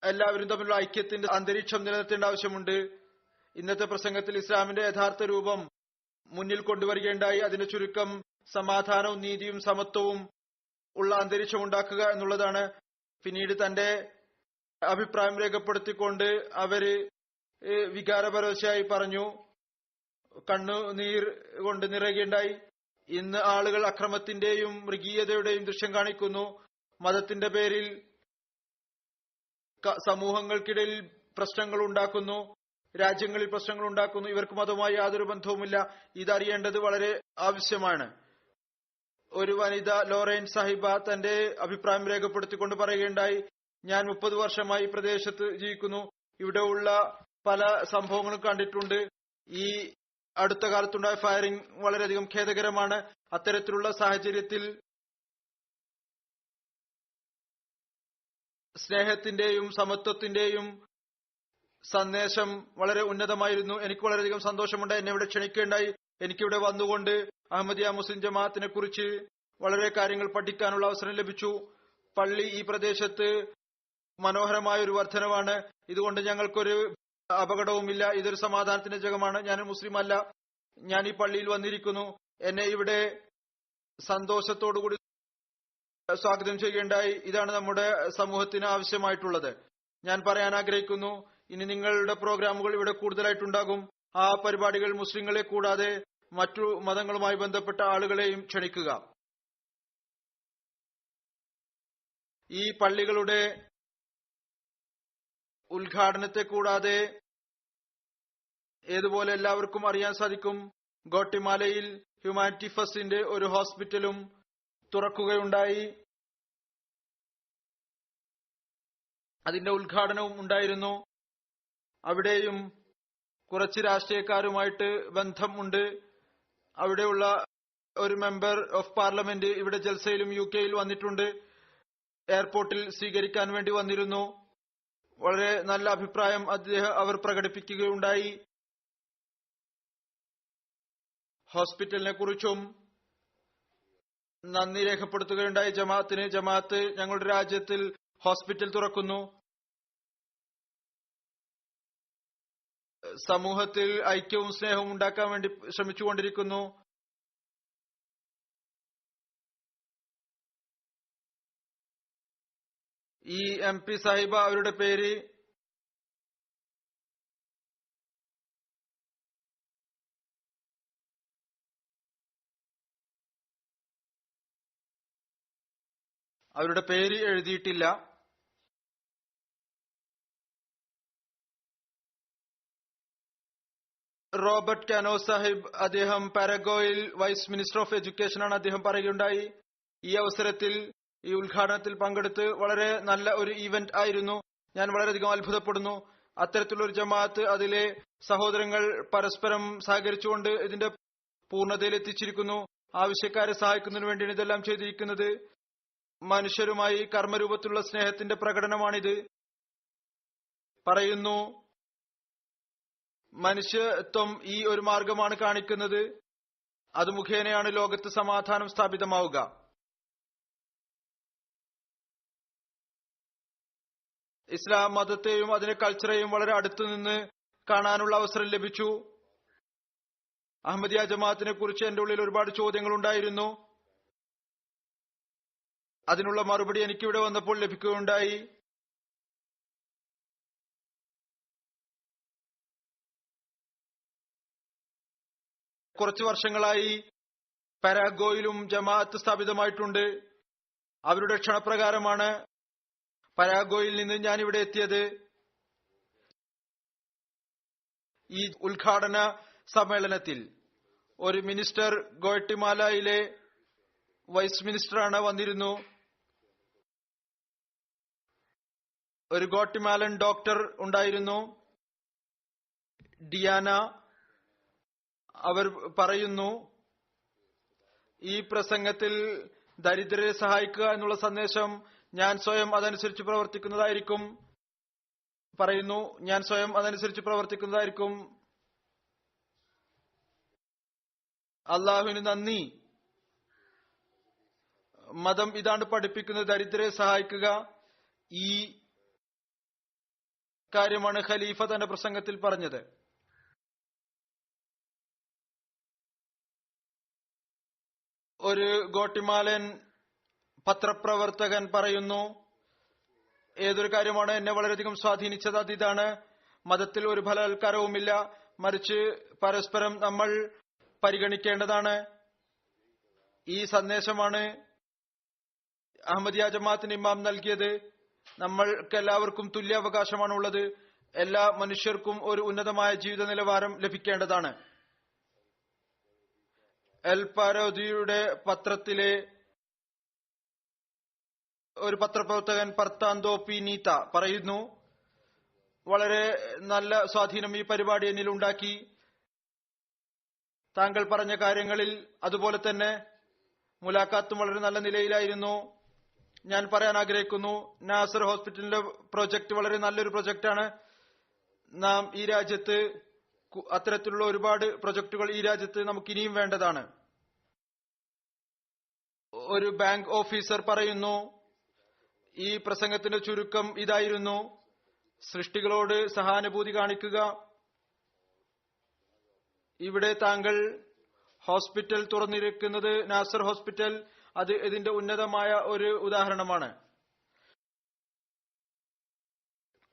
എല്ലാവരും തമ്മിലുള്ള ഐക്യത്തിന്റെ അന്തരീക്ഷം നിലനിർത്തേണ്ട ആവശ്യമുണ്ട്. ഇന്നത്തെ പ്രസംഗത്തിൽ ഇസ്ലാമിന്റെ യഥാർത്ഥ രൂപം മുന്നിൽ കൊണ്ടുവരികയുണ്ടായി. അതിന്റെ ചുരുക്കം സമാധാനവും നീതിയും സമത്വവും ഉള്ള അന്തരീക്ഷം ഉണ്ടാക്കുക എന്നുള്ളതാണ്. പിന്നീട് തന്റെ അഭിപ്രായം രേഖപ്പെടുത്തിക്കൊണ്ട് അവര് വികാരപരവശയായി പറഞ്ഞു, കണ്ണുനീർ കൊണ്ട് നിറയുകയുണ്ടായി. ഇന്ന് ആളുകൾ അക്രമത്തിന്റെയും മൃഗീയതയുടെയും ദൃശ്യം കാണിക്കുന്നു. മതത്തിന്റെ പേരിൽ സമൂഹങ്ങൾക്കിടയിൽ പ്രശ്നങ്ങൾ ഉണ്ടാക്കുന്നു, രാജ്യങ്ങളിൽ പ്രശ്നങ്ങൾ ഉണ്ടാക്കുന്നു. ഇവർക്ക് മതവുമായി യാതൊരു ബന്ധവുമില്ല. ഇതറിയേണ്ടത് വളരെ ആവശ്യമാണ്. ഒരു വനിത ലോറൈൻ സാഹിബ തന്റെ അഭിപ്രായം രേഖപ്പെടുത്തിക്കൊണ്ട് പറയുകയുണ്ടായി, ഞാൻ 30 വർഷമായി പ്രദേശത്ത് ജീവിക്കുന്നു. ഇവിടെ ഉള്ള പല സംഭവങ്ങളും കണ്ടിട്ടുണ്ട്. ഈ അടുത്ത കാലത്തുണ്ടായ ഫയറിംഗ് വളരെയധികം ഖേദകരമാണ്. അത്തരത്തിലുള്ള സാഹചര്യത്തിൽ സ്നേഹത്തിന്റെയും സമത്വത്തിന്റെയും സന്ദേശം വളരെ ഉന്നതമായിരുന്നു. എനിക്ക് വളരെയധികം സന്തോഷമുണ്ട്. എന്നെ ഇവിടെ ക്ഷണിക്കുകയുണ്ടായി. എനിക്കിവിടെ വന്നുകൊണ്ട് അഹമ്മദിയ മുസ്ലിം ജമാഅത്തിനെ കുറിച്ച് വളരെ കാര്യങ്ങൾ പഠിക്കാനുള്ള അവസരം ലഭിച്ചു. പള്ളി ഈ പ്രദേശത്ത് മനോഹരമായ ഒരു വർധനവാണ്. ഇതുകൊണ്ട് ഞങ്ങൾക്കൊരു അപകടവുമില്ല. ഇതൊരു സമാധാനത്തിന്റെ ജഗമാണ്. ഞാൻ മുസ്ലിം അല്ല. ഞാൻ ഈ പള്ളിയിൽ വന്നിരിക്കുന്നു. എന്നെ ഇവിടെ സന്തോഷത്തോടുകൂടി സ്വാഗതം ചെയ്യുകയുണ്ടായി. ഇതാണ് നമ്മുടെ സമൂഹത്തിന് ആവശ്യമായിട്ടുള്ളത്. ഞാൻ പറയാൻ ആഗ്രഹിക്കുന്നു, ഇനി നിങ്ങളുടെ പ്രോഗ്രാമുകൾ ഇവിടെ കൂടുതലായിട്ടുണ്ടാകും. ആ പരിപാടികൾ മുസ്ലിങ്ങളെ കൂടാതെ മറ്റു മതങ്ങളുമായി ബന്ധപ്പെട്ട ആളുകളെയും ക്ഷണിക്കുക. ഈ പള്ളികളുടെ ഉദ്ഘാടനത്തെ കൂടാതെ ഏതുപോലെ എല്ലാവർക്കും അറിയാൻ സാധിക്കും, ഗോട്ടിമാലയിൽ ഹ്യൂമാനിറ്റി ഫസ്റ്റിന്റെ ഒരു ഹോസ്പിറ്റലും തുറക്കുകയുണ്ടായി. അതിന്റെ ഉദ്ഘാടനവും ഉണ്ടായിരുന്നു. അവിടെയും കുറച്ച് രാഷ്ട്രീയക്കാരുമായിട്ട് ബന്ധമുണ്ട്. അവിടെയുള്ള ഒരു മെമ്പർ ഓഫ് പാർലമെന്റ് ഇവിടെ ജൽസയിലും UK വന്നിട്ടുണ്ട്. എയർപോർട്ടിൽ സ്വീകരിക്കാൻ വേണ്ടി വന്നിരുന്നു. വളരെ നല്ല അഭിപ്രായം അവർ പ്രകടിപ്പിക്കുകയുണ്ടായി. ഹോസ്പിറ്റലിനെ കുറിച്ചും നന്ദി രേഖപ്പെടുത്തുകയുണ്ടായി ജമാഅത്തിന്. ജമാഅത്ത് ഞങ്ങളുടെ രാജ്യത്തിൽ ഹോസ്പിറ്റൽ തുറക്കുന്നു. സമൂഹത്തിൽ ഐക്യവും സ്നേഹവും ഉണ്ടാക്കാൻ വേണ്ടി ശ്രമിച്ചുകൊണ്ടിരിക്കുന്നു. ഈ MP സാഹിബ, അവരുടെ പേര് അവരുടെ പേര് എഴുതിയിട്ടില്ല. റോബർട്ട് കാനോ സാഹിബ്, അദ്ദേഹം പാരഗ്വേയിൽ വൈസ് മിനിസ്റ്റർ ഓഫ് എഡ്യൂക്കേഷൻ ആണ്. അദ്ദേഹം പറയുകയുണ്ടായി, ഈ അവസരത്തിൽ ഈ ഉദ്ഘാടനത്തിൽ പങ്കെടുത്ത് വളരെ നല്ല ഒരു ഈവന്റ് ആയിരുന്നു. ഞാൻ വളരെയധികം അത്ഭുതപ്പെടുന്നു. അത്തരത്തിലുള്ള ഒരു ജമാഅത്ത്, അതിലെ സഹോദരങ്ങൾ പരസ്പരം സഹകരിച്ചുകൊണ്ട് ഇതിന്റെ പൂർണ്ണതയിൽ എത്തിച്ചിരിക്കുന്നു. ആവശ്യക്കാരെ സഹായിക്കുന്നതിന് വേണ്ടിയാണ് ഇതെല്ലാം ചെയ്തിരിക്കുന്നത്. മനുഷ്യരുമായി കർമ്മരൂപത്തിലുള്ള സ്നേഹത്തിന്റെ പ്രകടനമാണിത്. പറയുന്നു, മനുഷ്യത്വം ഈ ഒരു മാർഗമാണ് കാണിക്കുന്നത്. അത് മുഖേനയാണ് ലോകത്ത് സമാധാനം സ്ഥാപിതമാവുക. ഇസ്ലാം മതത്തെയും അതിന്റെ കൾച്ചറേയും വളരെ അടുത്തു നിന്ന് കാണാനുള്ള അവസരം ലഭിച്ചു. അഹമ്മദിയ ജമാഅത്തിനെ കുറിച്ച് എന്റെ ഉള്ളിൽ ഒരുപാട് ചോദ്യങ്ങൾ ഉണ്ടായിരുന്നു. അതിനുള്ള മറുപടി എനിക്കിവിടെ വന്നപ്പോൾ ലഭിക്കുകയുണ്ടായി. കുറച്ചു വർഷങ്ങളായി പരാഗ്വേയിലും ജമാഅത്ത് സ്ഥാപിതമായിട്ടുണ്ട്. അവരുടെ ക്ഷണപ്രകാരമാണ് പരാഗ്വേയിൽ നിന്ന് ഞാൻ ഇവിടെ എത്തിയത്. ഈ ഉദ്ഘാടന സമ്മേളനത്തിൽ ഒരു മിനിസ്റ്റർ ഗോട്ടിമാലയിലെ വൈസ് മിനിസ്റ്ററാണ് വന്നിരുന്നു. ഒരു ഗോട്ടിമാലൻ ഡോക്ടർ ഉണ്ടായിരുന്നു, ഡിയാന. അവർ പറയുന്നു, ഈ പ്രസംഗത്തിൽ ദരിദ്രരെ സഹായിക്കുക എന്നുള്ള സന്ദേശം ഞാൻ സ്വയം അതനുസരിച്ച് പ്രവർത്തിക്കുന്നതായിരിക്കും. പറയുന്നു, ഞാൻ സ്വയം അതനുസരിച്ച് പ്രവർത്തിക്കുന്നതായിരിക്കും. അള്ളാഹുവിന് നന്ദി. മതം ഇതാണ് പഠിപ്പിക്കുന്നത്, ദരിദ്രരെ സഹായിക്കുക. ഈ കാര്യമാണ് ഖലീഫ തന്റെ പ്രസംഗത്തിൽ പറഞ്ഞത്. ഒരു ഗോട്ടിമാലൻ പത്രപ്രവർത്തകൻ പറയുന്നു, ഏതൊരു കാര്യമാണ് എന്നെ വളരെയധികം സ്വാധീനിച്ചത് അതിതാണ്. മതത്തിൽ ഒരു ബലാത്കാരവുമില്ല, മറിച്ച് പരസ്പരം നമ്മൾ പരിഗണിക്കേണ്ടതാണ്. ഈ സന്ദേശമാണ് അഹമ്മദിയ ജമാഅത്തിന് ഇമാം നൽകിയത്. നമ്മൾക്ക് എല്ലാവർക്കും തുല്യ അവകാശമാണുള്ളത്. എല്ലാ മനുഷ്യർക്കും ഒരു ഉന്നതമായ ജീവിത നിലവാരം ലഭിക്കേണ്ടതാണ്. എൽ പാരോദിയുടെ പത്രത്തിലെ ഒരു പത്രപ്രവർത്തകൻ പർത്താന്തോ പി നീത്ത പറയുന്നു, വളരെ നല്ല സ്വാധീനം ഈ പരിപാടി എന്നിൽ ഉണ്ടാക്കി. താങ്കൾ പറഞ്ഞ കാര്യങ്ങളിൽ അതുപോലെ തന്നെ മുലാഖാത്തും വളരെ നല്ല നിലയിലായിരുന്നു. ഞാൻ പറയാൻ ആഗ്രഹിക്കുന്നു, നാസർ ഹോസ്പിറ്റലിന്റെ പ്രൊജക്ട് വളരെ നല്ലൊരു പ്രൊജക്റ്റാണ്. നാം ഈ രാജ്യത്ത് അത്തരത്തിലുള്ള ഒരുപാട് പ്രൊജക്ടുകൾ ഈ രാജ്യത്ത് നമുക്ക് ഇനിയും വേണ്ടതാണ്. ഒരു ബാങ്ക് ഓഫീസർ പറയുന്നു, ഈ പ്രസംഗത്തിന്റെ ചുരുക്കം ഇതായിരുന്നു: സൃഷ്ടികളോട് സഹാനുഭൂതി കാണിക്കുക. ഇവിടെ താങ്കൾ ഹോസ്പിറ്റൽ തുറന്നിരിക്കുന്നത്, നാസർ ഹോസ്പിറ്റൽ, അത് ഇതിന്റെ ഉന്നതമായ ഒരു ഉദാഹരണമാണ്.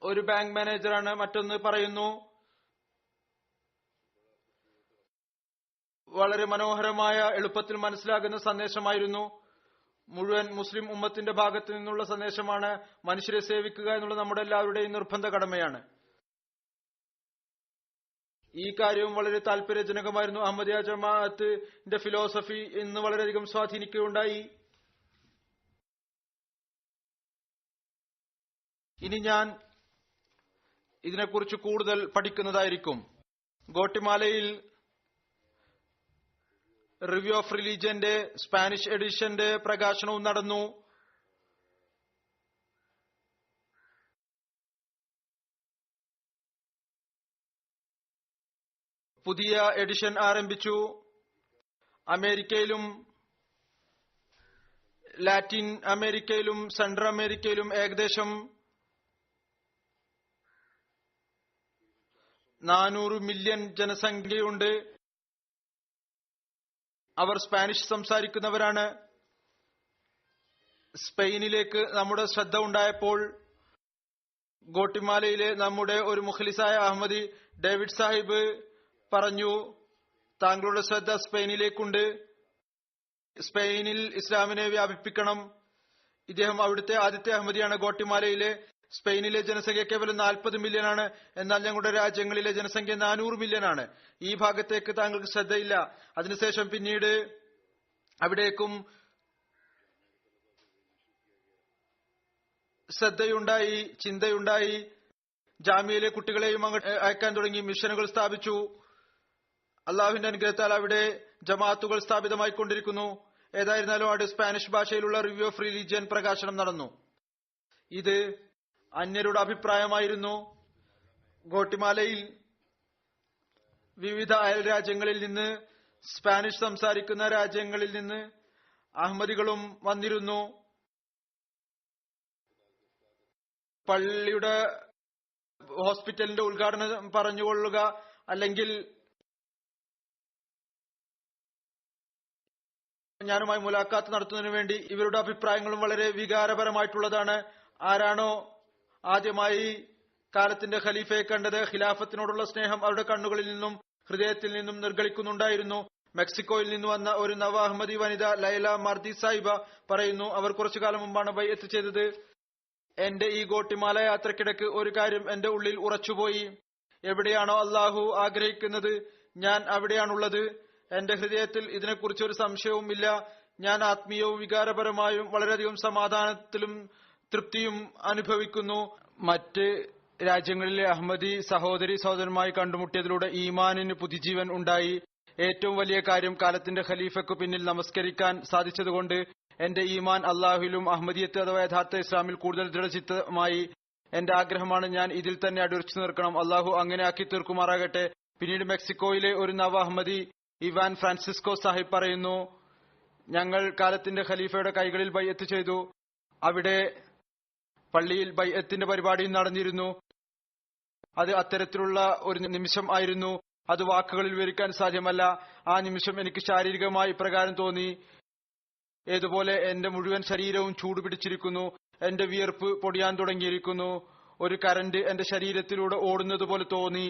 ഒരു ബാങ്ക് മാനേജറാണ്. മറ്റൊന്ന് പറയുന്നു, വളരെ മനോഹരമായ എളുപ്പത്തിൽ മനസ്സിലാകുന്ന സന്ദേശമായിരുന്നു. മുഴുവൻ മുസ്ലിം ഉമ്മത്തിന്റെ ഭാഗത്തു നിന്നുള്ള സന്ദേശമാണ്. മനുഷ്യരെ സേവിക്കുക എന്നുള്ളത് നമ്മുടെ എല്ലാവരുടെയും നിർബന്ധ കടമയാണ്. ഈ കാര്യവും വളരെ താല്പര്യജനകമായിരുന്നു. അഹമ്മദിയ ജമാഅത്തിന്റെ ഫിലോസഫി ഇന്ന് വളരെയധികം സ്വാധീനിക്കുകയുണ്ടായി. ഇനി ഞാൻ ഇതിനെക്കുറിച്ച് കൂടുതൽ പഠിക്കുന്നതായിരിക്കും. ഗോട്ടിമാലയിൽ റിവ്യൂ ഓഫ് റിലീജിയന്റെ സ്പാനിഷ് എഡിഷന്റെ പ്രകാശനവും നടന്നു. പുതിയ എഡിഷൻ ആരംഭിച്ചു. അമേരിക്കയിലും ലാറ്റിൻ അമേരിക്കയിലും സെൻട്രൽ അമേരിക്കയിലും ഏകദേശം 400 മില്യൺ ജനസംഖ്യയുണ്ട്. അവർ സ്പാനിഷ് സംസാരിക്കുന്നവരാണ്. സ്പെയിനിലേക്ക് നമ്മുടെ ശ്രദ്ധ ഉണ്ടായപ്പോൾ ഗോട്ടിമാലയിലെ നമ്മുടെ ഒരു മുഖലിസായ അഹമ്മദി ഡേവിഡ് സാഹിബ് പറഞ്ഞു, താങ്കളുടെ ശ്രദ്ധ സ്പെയിനിലേക്കുണ്ട്. സ്പെയിനിൽ ഇസ്ലാമിനെ വ്യാപിപ്പിക്കണം. ഇദ്ദേഹം അവിടുത്തെ ആദ്യത്തെ അഹമ്മദിയാണ്. ഗോട്ടിമാലയിലെ സ്പെയിനിലെ ജനസംഖ്യ കേവലം 40 മില്യനാണ്. എന്നാൽ ഞങ്ങളുടെ രാജ്യങ്ങളിലെ ജനസംഖ്യ 400 മില്യനാണ്. ഈ ഭാഗത്തേക്ക് താങ്കൾക്ക് ശ്രദ്ധയില്ല. അതിനുശേഷം പിന്നീട് അവിടേക്കും ശ്രദ്ധയുണ്ടായി, ചിന്തയുണ്ടായി. ജാമ്യയിലെ കുട്ടികളെയും അങ്ങോട്ട് അയക്കാൻ തുടങ്ങി. മിഷനുകൾ സ്ഥാപിച്ചു. അള്ളാഹുവിന്റെ അനുഗ്രഹത്താൽ അവിടെ ജമാഅത്തുകൾ സ്ഥാപിതമായിക്കൊണ്ടിരിക്കുന്നു. ഏതായിരുന്നാലും അവിടെ സ്പാനിഷ് ഭാഷയിലുള്ള റിവ്യൂ ഓഫ് റിലീജിയൻ പ്രകാശനം നടന്നു. ഇത് അന്യരുടെ അഭിപ്രായമായിരുന്നു. ഗോട്ടിമാലയിൽ വിവിധ അയൽ രാജ്യങ്ങളിൽ നിന്ന്, സ്പാനിഷ് സംസാരിക്കുന്ന രാജ്യങ്ങളിൽ നിന്ന് അഹമ്മദികളും വന്നിരുന്നു. പള്ളിയുടെ ഹോസ്പിറ്റലിന്റെ ഉദ്ഘാടനം പറഞ്ഞുകൊള്ളുക, അല്ലെങ്കിൽ ഞാനുമായി മുലാഖാത്ത് നടത്തുന്നതിനു വേണ്ടി ഇവരുടെ അഭിപ്രായങ്ങളും വളരെ വികാരപരമായിട്ടുള്ളതാണ്. ആരാണോ ആദ്യമായി കാലത്തിന്റെ ഖലീഫയെ കണ്ടത്, ഖിലാഫത്തിനോടുള്ള സ്നേഹം അവരുടെ കണ്ണുകളിൽ നിന്നും ഹൃദയത്തിൽ നിന്നും നിർഗളിക്കുന്നുണ്ടായിരുന്നു. മെക്സിക്കോയിൽ നിന്ന് വന്ന ഒരു നവ അഹമ്മദി വനിത ലൈല മർദി സാഹിബ പറയുന്നു, അവർ കുറച്ചു കാലം മുമ്പാണ് ബൈഅത്ത് ചെയ്തത്. എന്റെ ഈ ഗോട്ടിമാല യാത്രക്കിടക്ക് ഒരു കാര്യം എന്റെ ഉള്ളിൽ ഉറച്ചുപോയി. എവിടെയാണോ അള്ളാഹു ആഗ്രഹിക്കുന്നത് ഞാൻ അവിടെയാണുള്ളത്. എന്റെ ഹൃദയത്തിൽ ഇതിനെക്കുറിച്ച് ഒരു സംശയവും ഇല്ല. ഞാൻ ആത്മീയവും വികാരപരമായും വളരെയധികം സമാധാനത്തിലും തൃപ്തിയും അനുഭവിക്കുന്നു. മറ്റ് രാജ്യങ്ങളിലെ അഹമ്മദി സഹോദരി സഹോദരന്മാരെ കണ്ടുമുട്ടിയതിലൂടെ ഈമാനിന് പുതുജീവൻ ഉണ്ടായി. ഏറ്റവും വലിയ കാര്യം കാലത്തിന്റെ ഖലീഫയ്ക്കു പിന്നിൽ നമസ്കരിക്കാൻ സാധിച്ചതുകൊണ്ട് എന്റെ ഈമാൻ അള്ളാഹുവിലും അഹമ്മദിയത്ത് അഥവാ യഥാർത്ഥ ഇസ്ലാമിൽ കൂടുതൽ ദൃഢചിത്തമായി. എന്റെ ആഗ്രഹമാണ് ഞാൻ ഇതിൽ തന്നെ അടിയുറച്ചു നിൽക്കണം. അള്ളാഹു അങ്ങനെ ആക്കി തീർക്കുമാറാകട്ടെ. പിന്നീട് മെക്സിക്കോയിലെ ഒരു നവ അഹമ്മദി ഇവാൻ ഫ്രാൻസിസ്കോ സാഹിബ് പറയുന്നു, ഞങ്ങൾ കാലത്തിന്റെ ഖലീഫയുടെ കൈകളിൽ ബൈഅത്ത് ചെയ്തു. അവിടെ പള്ളിയിൽ ബൈഅത്തിന്റെ പരിപാടിയും നടന്നിരുന്നു. അത് അത്തരത്തിലുള്ള ഒരു നിമിഷം ആയിരുന്നു. അത് വാക്കുകളിൽ വിവരിക്കാൻ സാധ്യമല്ല. ആ നിമിഷം എനിക്ക് ശാരീരികമായി ഇപ്രകാരം തോന്നി, ഏതുപോലെ എന്റെ മുഴുവൻ ശരീരവും ചൂടുപിടിച്ചിരിക്കുന്നു. എന്റെ വിയർപ്പ് പൊടിയാൻ തുടങ്ങിയിരിക്കുന്നു. ഒരു കറന്റ് എന്റെ ശരീരത്തിലൂടെ ഓടുന്നത് പോലെ തോന്നി.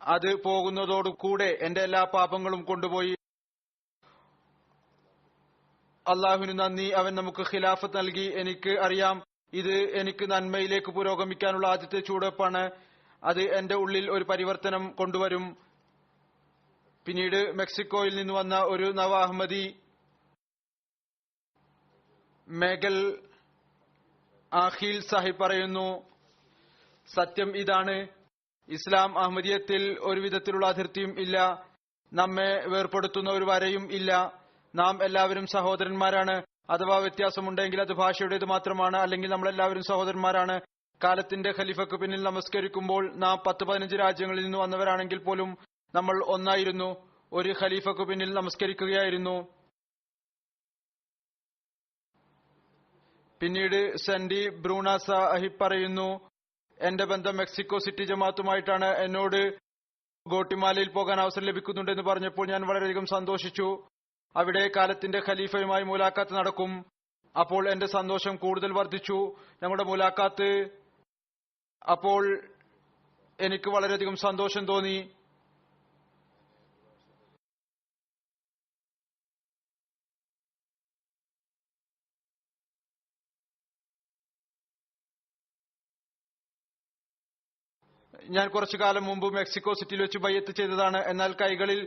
അത് പോകുന്നതോടുകൂടെ എന്റെ എല്ലാ പാപങ്ങളും കൊണ്ടുപോയി. അള്ളാഹുവിന് നന്ദി, അവൻ നമുക്ക് ഖിലാഫത്ത് നൽകി. എനിക്ക് അറിയാം ഇത് എനിക്ക് നന്മയിലേക്ക് പുരോഗമിക്കാനുള്ള ആദ്യത്തെ ചുവടുവെപ്പാണ്. അത് എന്റെ ഉള്ളിൽ ഒരു പരിവർത്തനം കൊണ്ടുവരും. പിന്നീട് മെക്സിക്കോയിൽ നിന്ന് വന്ന ഒരു നവ അഹമ്മദി മേഗൽ ആഖിൽ സാഹിബ് പറയുന്നു, സത്യം ഇതാണ്, ഇസ്ലാം അഹമ്മദിയത്തിൽ ഒരു വിധത്തിലുള്ള അതിർത്തിയും ഇല്ല. നമ്മെ വേർപെടുത്തുന്ന ഒരു വരയും ഇല്ല. നാം എല്ലാവരും സഹോദരന്മാരാണ്. അഥവാ വ്യത്യാസമുണ്ടെങ്കിൽ അത് ഭാഷയുടേത് മാത്രമാണ്. അല്ലെങ്കിൽ നമ്മളെല്ലാവരും സഹോദരന്മാരാണ്. കാലത്തിന്റെ ഖലീഫയ്ക്ക് പിന്നിൽ നമസ്കരിക്കുമ്പോൾ നാം 10-15 രാജ്യങ്ങളിൽ നിന്ന് വന്നവരാണെങ്കിൽ പോലും നമ്മൾ ഒന്നായിരുന്നു. ഒരു ഖലീഫയ്ക്ക് പിന്നിൽ നമസ്കരിക്കുകയായിരുന്നു. പിന്നീട് സെന്റി ബ്രൂണ സാഹിബ് പറയുന്നു, എന്റെ ബന്ധം മെക്സിക്കോ സിറ്റി ജമാഅത്തുമായിട്ടാണ്. എന്നോട് ഗോട്ടിമാലയിൽ പോകാൻ അവസരം ലഭിക്കുന്നുണ്ടെന്ന് പറഞ്ഞപ്പോൾ ഞാൻ വളരെയധികം സന്തോഷിച്ചു. അവിടെ കാലത്തിന്റെ ഖലീഫയുമായി മുലാഖാത്ത് നടക്കും. അപ്പോൾ എന്റെ സന്തോഷം കൂടുതൽ വർദ്ധിച്ചു. ഞങ്ങളുടെ മുലാഖാത്ത് അപ്പോൾ എനിക്ക് വളരെയധികം സന്തോഷം തോന്നി. ഞാൻ കുറച്ചു കാലം മുമ്പ് മെക്സിക്കോ സിറ്റിയിൽ വെച്ച് ബൈഅത്ത് ചെയ്തതാണ്. എന്നാൽ കൈകളിൽ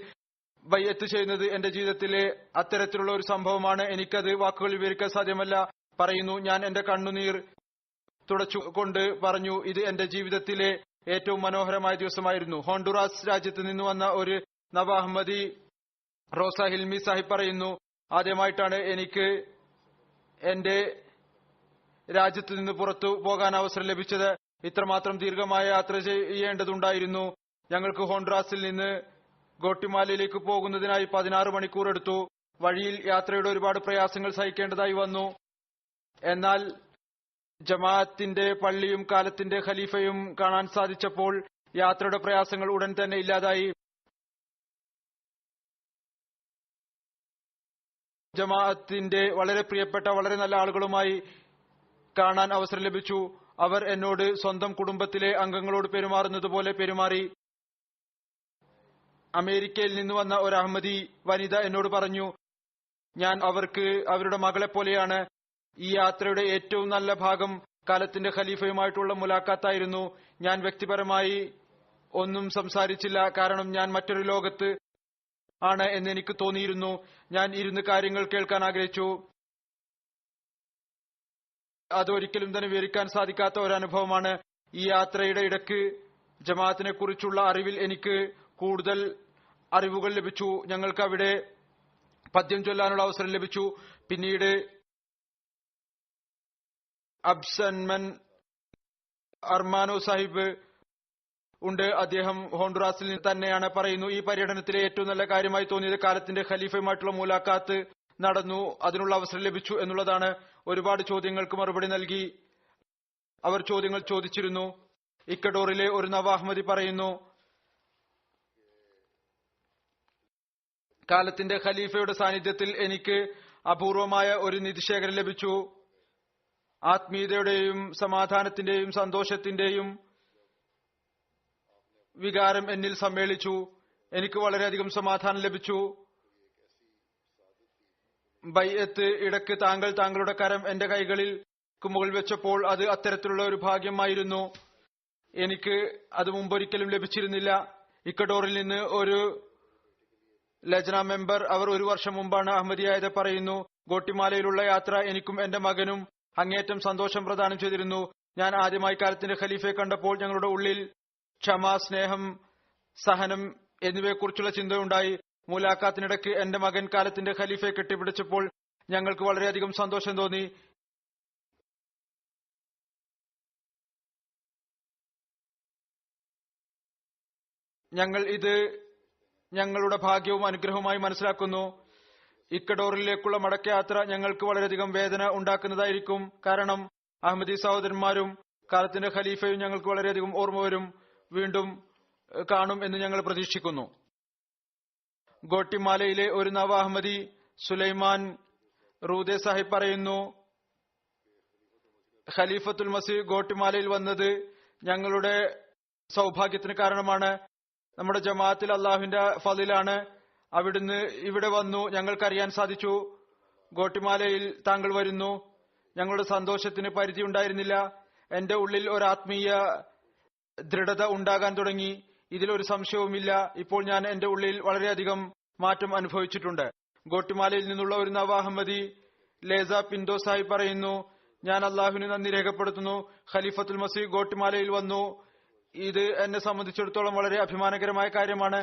ബൈഅത്ത് ചെയ്യുന്നത് എന്റെ ജീവിതത്തിലെ അത്തരത്തിലുള്ള ഒരു സംഭവമാണ്. എനിക്കത് വാക്കുകളിൽ വിവരിക്കാൻ സാധ്യമല്ല. പറയുന്നു, ഞാൻ എന്റെ കണ്ണുനീർ തുടച്ചുകൊണ്ട് പറഞ്ഞു, ഇത് എന്റെ ജീവിതത്തിലെ ഏറ്റവും മനോഹരമായ ദിവസമായിരുന്നു. ഹോണ്ടുറാസ് രാജ്യത്ത് നിന്ന് വന്ന ഒരു നവ അഹമ്മദി റോസ ഹിൽമി സാഹിബ് പറയുന്നു, ആദ്യമായിട്ടാണ് എനിക്ക് എന്റെ രാജ്യത്ത് നിന്ന് പുറത്തു പോകാൻ അവസരം ലഭിച്ചത്. ഇത്രമാത്രം ദീർഘമായ യാത്ര ചെയ്യേണ്ടതുണ്ടായിരുന്നു. ഞങ്ങൾക്ക് ഹോണ്ടുറാസിൽ നിന്ന് ഗോട്ടിമാലയിലേക്ക് പോകുന്നതിനായി 16 മണിക്കൂർ എടുത്തു. വഴിയിൽ യാത്രയുടെ ഒരുപാട് പ്രയാസങ്ങൾ സഹിക്കേണ്ടതായി വന്നു. എന്നാൽ ജമാഅത്തിന്റെ പള്ളിയും കാലത്തിന്റെ ഖലീഫയും കാണാൻ സാധിച്ചപ്പോൾ യാത്രയുടെ പ്രയാസങ്ങൾ ഉടൻ തന്നെ ഇല്ലാതായി. ജമാഅത്തിന്റെ വളരെ പ്രിയപ്പെട്ട വളരെ നല്ല ആളുകളുമായി കാണാൻ അവസരം ലഭിച്ചു. അവർ എന്നോട് സ്വന്തം കുടുംബത്തിലെ അംഗങ്ങളോട് പെരുമാറുന്നത് പോലെ പെരുമാറി. അമേരിക്കയിൽ നിന്ന് വന്ന ഒരു അഹമ്മദി വനിത എന്നോട് പറഞ്ഞു, ഞാൻ അവർക്ക് അവരുടെ മകളെ പോലെയാണ്. ഈ യാത്രയുടെ ഏറ്റവും നല്ല ഭാഗം കാലത്തിന്റെ ഖലീഫയുമായിട്ടുള്ള മുലാഖാത്തായിരുന്നു. ഞാൻ വ്യക്തിപരമായി ഒന്നും സംസാരിച്ചില്ല, കാരണം ഞാൻ മറ്റൊരു ലോകത്ത് ആണ് എന്ന് എനിക്ക് തോന്നിയിരുന്നു. ഞാൻ ഇരുന്ന് കാര്യങ്ങൾ കേൾക്കാൻ ആഗ്രഹിച്ചു. അതൊരിക്കലും തന്നെ വിവരിക്കാൻ സാധിക്കാത്ത ഒരനുഭവമാണ്. ഈ യാത്രയുടെ ഇടയ്ക്ക് ജമാഅത്തിനെ കുറിച്ചുള്ള അറിവിൽ എനിക്ക് കൂടുതൽ അറിവുകൾ ലഭിച്ചു. ഞങ്ങൾക്ക് അവിടെ പദ്യം ചൊല്ലാനുള്ള അവസരം ലഭിച്ചു. പിന്നീട് അബ്സൻമൻ അർമാനോ സാഹിബ് ഉണ്ട്. അദ്ദേഹം ഹോണ്ടുറാസിൽ തന്നെയാണ്. പറയുന്നു, ഈ പര്യടനത്തിലെ ഏറ്റവും നല്ല കാര്യമായി തോന്നിയത് കാലത്തിന്റെ ഖലീഫയുമായിട്ടുള്ള മുലാഖാത്ത് നടന്നു, അതിനുള്ള അവസരം ലഭിച്ചു എന്നുള്ളതാണ്. ഒരുപാട് ചോദ്യങ്ങൾക്ക് മറുപടി നൽകി. അവർ ചോദ്യങ്ങൾ ചോദിച്ചിരുന്നു. ഇക്കഡോറിലെ ഒരു നവ അഹമ്മദി പറയുന്നു, കാലത്തിന്റെ ഖലീഫയുടെ സാന്നിധ്യത്തിൽ എനിക്ക് അപൂർവമായ ഒരു നിധിശേഖരം ലഭിച്ചു. ആത്മീയതയുടെയും സമാധാനത്തിന്റെയും സന്തോഷത്തിന്റെയും വികാരം എന്നിൽ സമ്മേളിച്ചു. എനിക്ക് വളരെയധികം സമാധാനം ലഭിച്ചു. ബൈഅത്ത് ഇടയ്ക്ക് താങ്കൾ താങ്കളുടെ കരം എന്റെ കൈകളിൽ മുകളിൽ വെച്ചപ്പോൾ അത് അത്തരത്തിലുള്ള ഒരു ഭാഗ്യമായിരുന്നു. എനിക്ക് അത് മുമ്പൊരിക്കലും ലഭിച്ചിരുന്നില്ല. ഇക്കഡോറിൽ നിന്ന് ഒരു ലജ്ന മെമ്പർ, അവർ 1 വർഷം മുമ്പാണ് അഹമ്മദിയായത്, പറയുന്നു, ഗോട്ടിമാലയിലുള്ള യാത്ര എനിക്കും എന്റെ മകനും അങ്ങേയറ്റം സന്തോഷം പ്രദാനം ചെയ്തിരുന്നു. ഞാൻ ആദ്യമായി കാലത്തിന്റെ ഖലീഫയെ കണ്ടപ്പോൾ ഞങ്ങളുടെ ഉള്ളിൽ ക്ഷമ, സ്നേഹം, സഹനം എന്നിവയെക്കുറിച്ചുള്ള ചിന്തയുണ്ടായി. മുലാഖാത്തിനിടയ്ക്ക് എന്റെ മകൻ കാലത്തിന്റെ ഖലീഫയെ കെട്ടിപ്പിടിച്ചപ്പോൾ ഞങ്ങൾക്ക് വളരെയധികം സന്തോഷം തോന്നി. ഞങ്ങൾ ഇത് ഞങ്ങളുടെ ഭാഗ്യവും അനുഗ്രഹവുമായി മനസ്സിലാക്കുന്നു. ഇക്കഡോറിലേക്കുള്ള മടക്കയാത്ര ഞങ്ങൾക്ക് വളരെയധികം വേദന ഉണ്ടാക്കുന്നതായിരിക്കും. കാരണം അഹമ്മദി സഹോദരന്മാരും കാലത്തിന്റെ ഖലീഫയും ഞങ്ങൾക്ക് വളരെയധികം ഓർമ്മ വരും. വീണ്ടും കാണും എന്ന് ഞങ്ങൾ പ്രതീക്ഷിക്കുന്നു. ഗോട്ടിമാലയിലെ ഒരു നവ അഹമ്മദി സുലൈമാൻ റൂദെ സാഹിബ് പറയുന്നു, ഖലീഫത്തുൽ മസീഹ് ഗോട്ടിമാലയിൽ വന്നത് ഞങ്ങളുടെ സൗഭാഗ്യത്തിന് കാരണമാണ്. നമ്മുടെ ജമാഅത്തിൽ അള്ളാഹുവിന്റെ ഫളിലാണ്. അവിടുന്ന് ഇവിടെ വന്നു. ഞങ്ങൾക്കറിയാൻ സാധിച്ചു, ഗോട്ടിമാലയിൽ താങ്കൾ വരുന്നു. ഞങ്ങളുടെ സന്തോഷത്തിന് പരിധി ഉണ്ടായിരുന്നില്ല. എന്റെ ഉള്ളിൽ ഒരു ആത്മീയ ദൃഢത ഉണ്ടാകാൻ തുടങ്ങി. ഇതിലൊരു സംശയവുമില്ല. ഇപ്പോൾ ഞാൻ എന്റെ ഉള്ളിൽ വളരെയധികം മാറ്റം അനുഭവിച്ചിട്ടുണ്ട്. ഗോട്ടിമാലയിൽ നിന്നുള്ള ഒരു നവ അഹമ്മദി ലേസ പിൻഡോ സാഹിബ് പറയുന്നു, ഞാൻ അള്ളാഹുവിന് നന്ദി രേഖപ്പെടുത്തുന്നു. ഖലീഫത്തുൽ മസീഹ് ഗോട്ടിമാലയിൽ വന്നു. ഇത് എന്നെ സംബന്ധിച്ചിടത്തോളം വളരെ അഭിമാനകരമായ കാര്യമാണ്.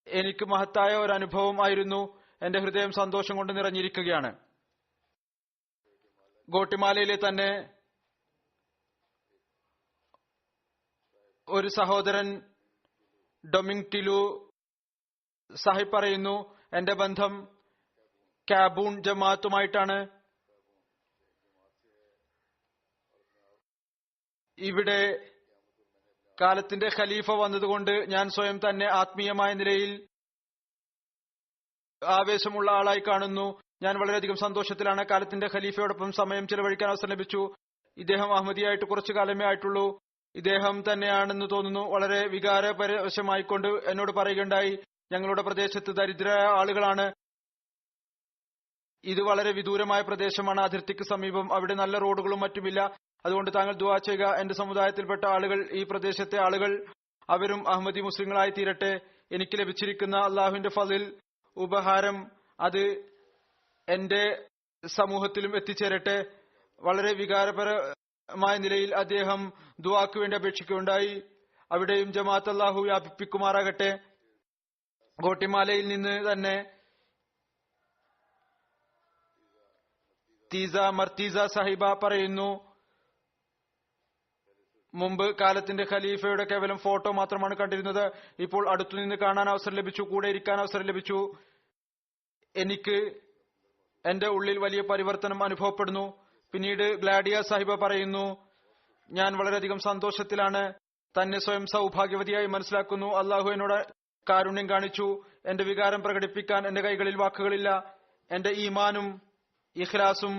എനിക്ക് മഹത്തായ ഒരു അനുഭവം ആയിരുന്നു. എന്റെ ഹൃദയം സന്തോഷം കൊണ്ട് നിറഞ്ഞിരിക്കുകയാണ്. ഗോട്ടിമാലയിലെ തന്നെ ഒരു സഹോദരൻ ഡൊമിങ് ടിലു സാഹിബ് പറയുന്നു, എന്റെ ബന്ധം കാബൂൺ ജമാഅത്തുമായിട്ടാണ്. ഇവിടെ കാലത്തിന്റെ ഖലീഫ വന്നതുകൊണ്ട് ഞാൻ സ്വയം തന്നെ ആത്മീയമായ നിലയിൽ ആവേശമുള്ള ആളായി കാണുന്നു. ഞാൻ വളരെയധികം സന്തോഷത്തിലാണ്. കാലത്തിന്റെ ഖലീഫയോടൊപ്പം സമയം ചെലവഴിക്കാൻ അവസരം ലഭിച്ചു. ഇദ്ദേഹം അഹമ്മദിയായിട്ട് കുറച്ചു കാലമേ ആയിട്ടുള്ളൂ. ഇദ്ദേഹം തന്നെയാണെന്ന് തോന്നുന്നു. വളരെ വികാരപരവശമായിക്കൊണ്ട് എന്നോട് പറയുകയുണ്ടായി, ഞങ്ങളുടെ പ്രദേശത്ത് ദരിദ്രരായ ആളുകളാണ്. ഇത് വളരെ വിദൂരമായ പ്രദേശമാണ്, അതിർത്തിക്ക് സമീപം. അവിടെ നല്ല റോഡുകളും മറ്റുമില്ല. അതുകൊണ്ട് താങ്കൾ ദുആ ചെയ്യുക, എന്റെ സമുദായത്തിൽപ്പെട്ട ആളുകൾ, ഈ പ്രദേശത്തെ ആളുകൾ, അവരും അഹമ്മദി മുസ്ലിങ്ങളായി തീരട്ടെ. എനിക്ക് ലഭിച്ചിരിക്കുന്ന അള്ളാഹുവിന്റെ ഫളിൽ ഉപഹാരം അത് എന്റെ സമൂഹത്തിലും എത്തിച്ചേരട്ടെ. വളരെ വികാരപരമായ നിലയിൽ അദ്ദേഹം ദുആക്ക് വേണ്ടി അപേക്ഷിക്കുകയുണ്ടായി. അവിടെയും ജമാഅത്ത് അള്ളാഹു വ്യാപിപ്പിക്കുമാറാകട്ടെ. ഗോട്ടിമാലയിൽ നിന്ന് തന്നെ തീസ മർത്തീസ സാഹിബ പറയുന്നു, മുമ്പ് കാലത്തിന്റെ ഖലീഫയുടെ കേവലം ഫോട്ടോ മാത്രമാണ് കണ്ടിരുന്നത്. ഇപ്പോൾ അടുത്തുനിന്ന് കാണാൻ അവസരം ലഭിച്ചു, കൂടെ ഇരിക്കാൻ അവസരം ലഭിച്ചു. എനിക്ക് എന്റെ ഉള്ളിൽ വലിയ പരിവർത്തനം അനുഭവപ്പെടുന്നു. പിന്നീട് ഗ്ലാഡിയ സാഹിബ പറയുന്നു, ഞാൻ വളരെയധികം സന്തോഷത്തിലാണ്. തന്നെ സ്വയം സൗഭാഗ്യവതിയായി മനസ്സിലാക്കുന്നു. അള്ളാഹു എന്നോട് കാരുണ്യം കാണിച്ചു. എന്റെ വികാരം പ്രകടിപ്പിക്കാൻ എന്റെ കൈകളിൽ വാക്കുകളില്ല. എന്റെ ഈമാനും ഇഖ്ലാസും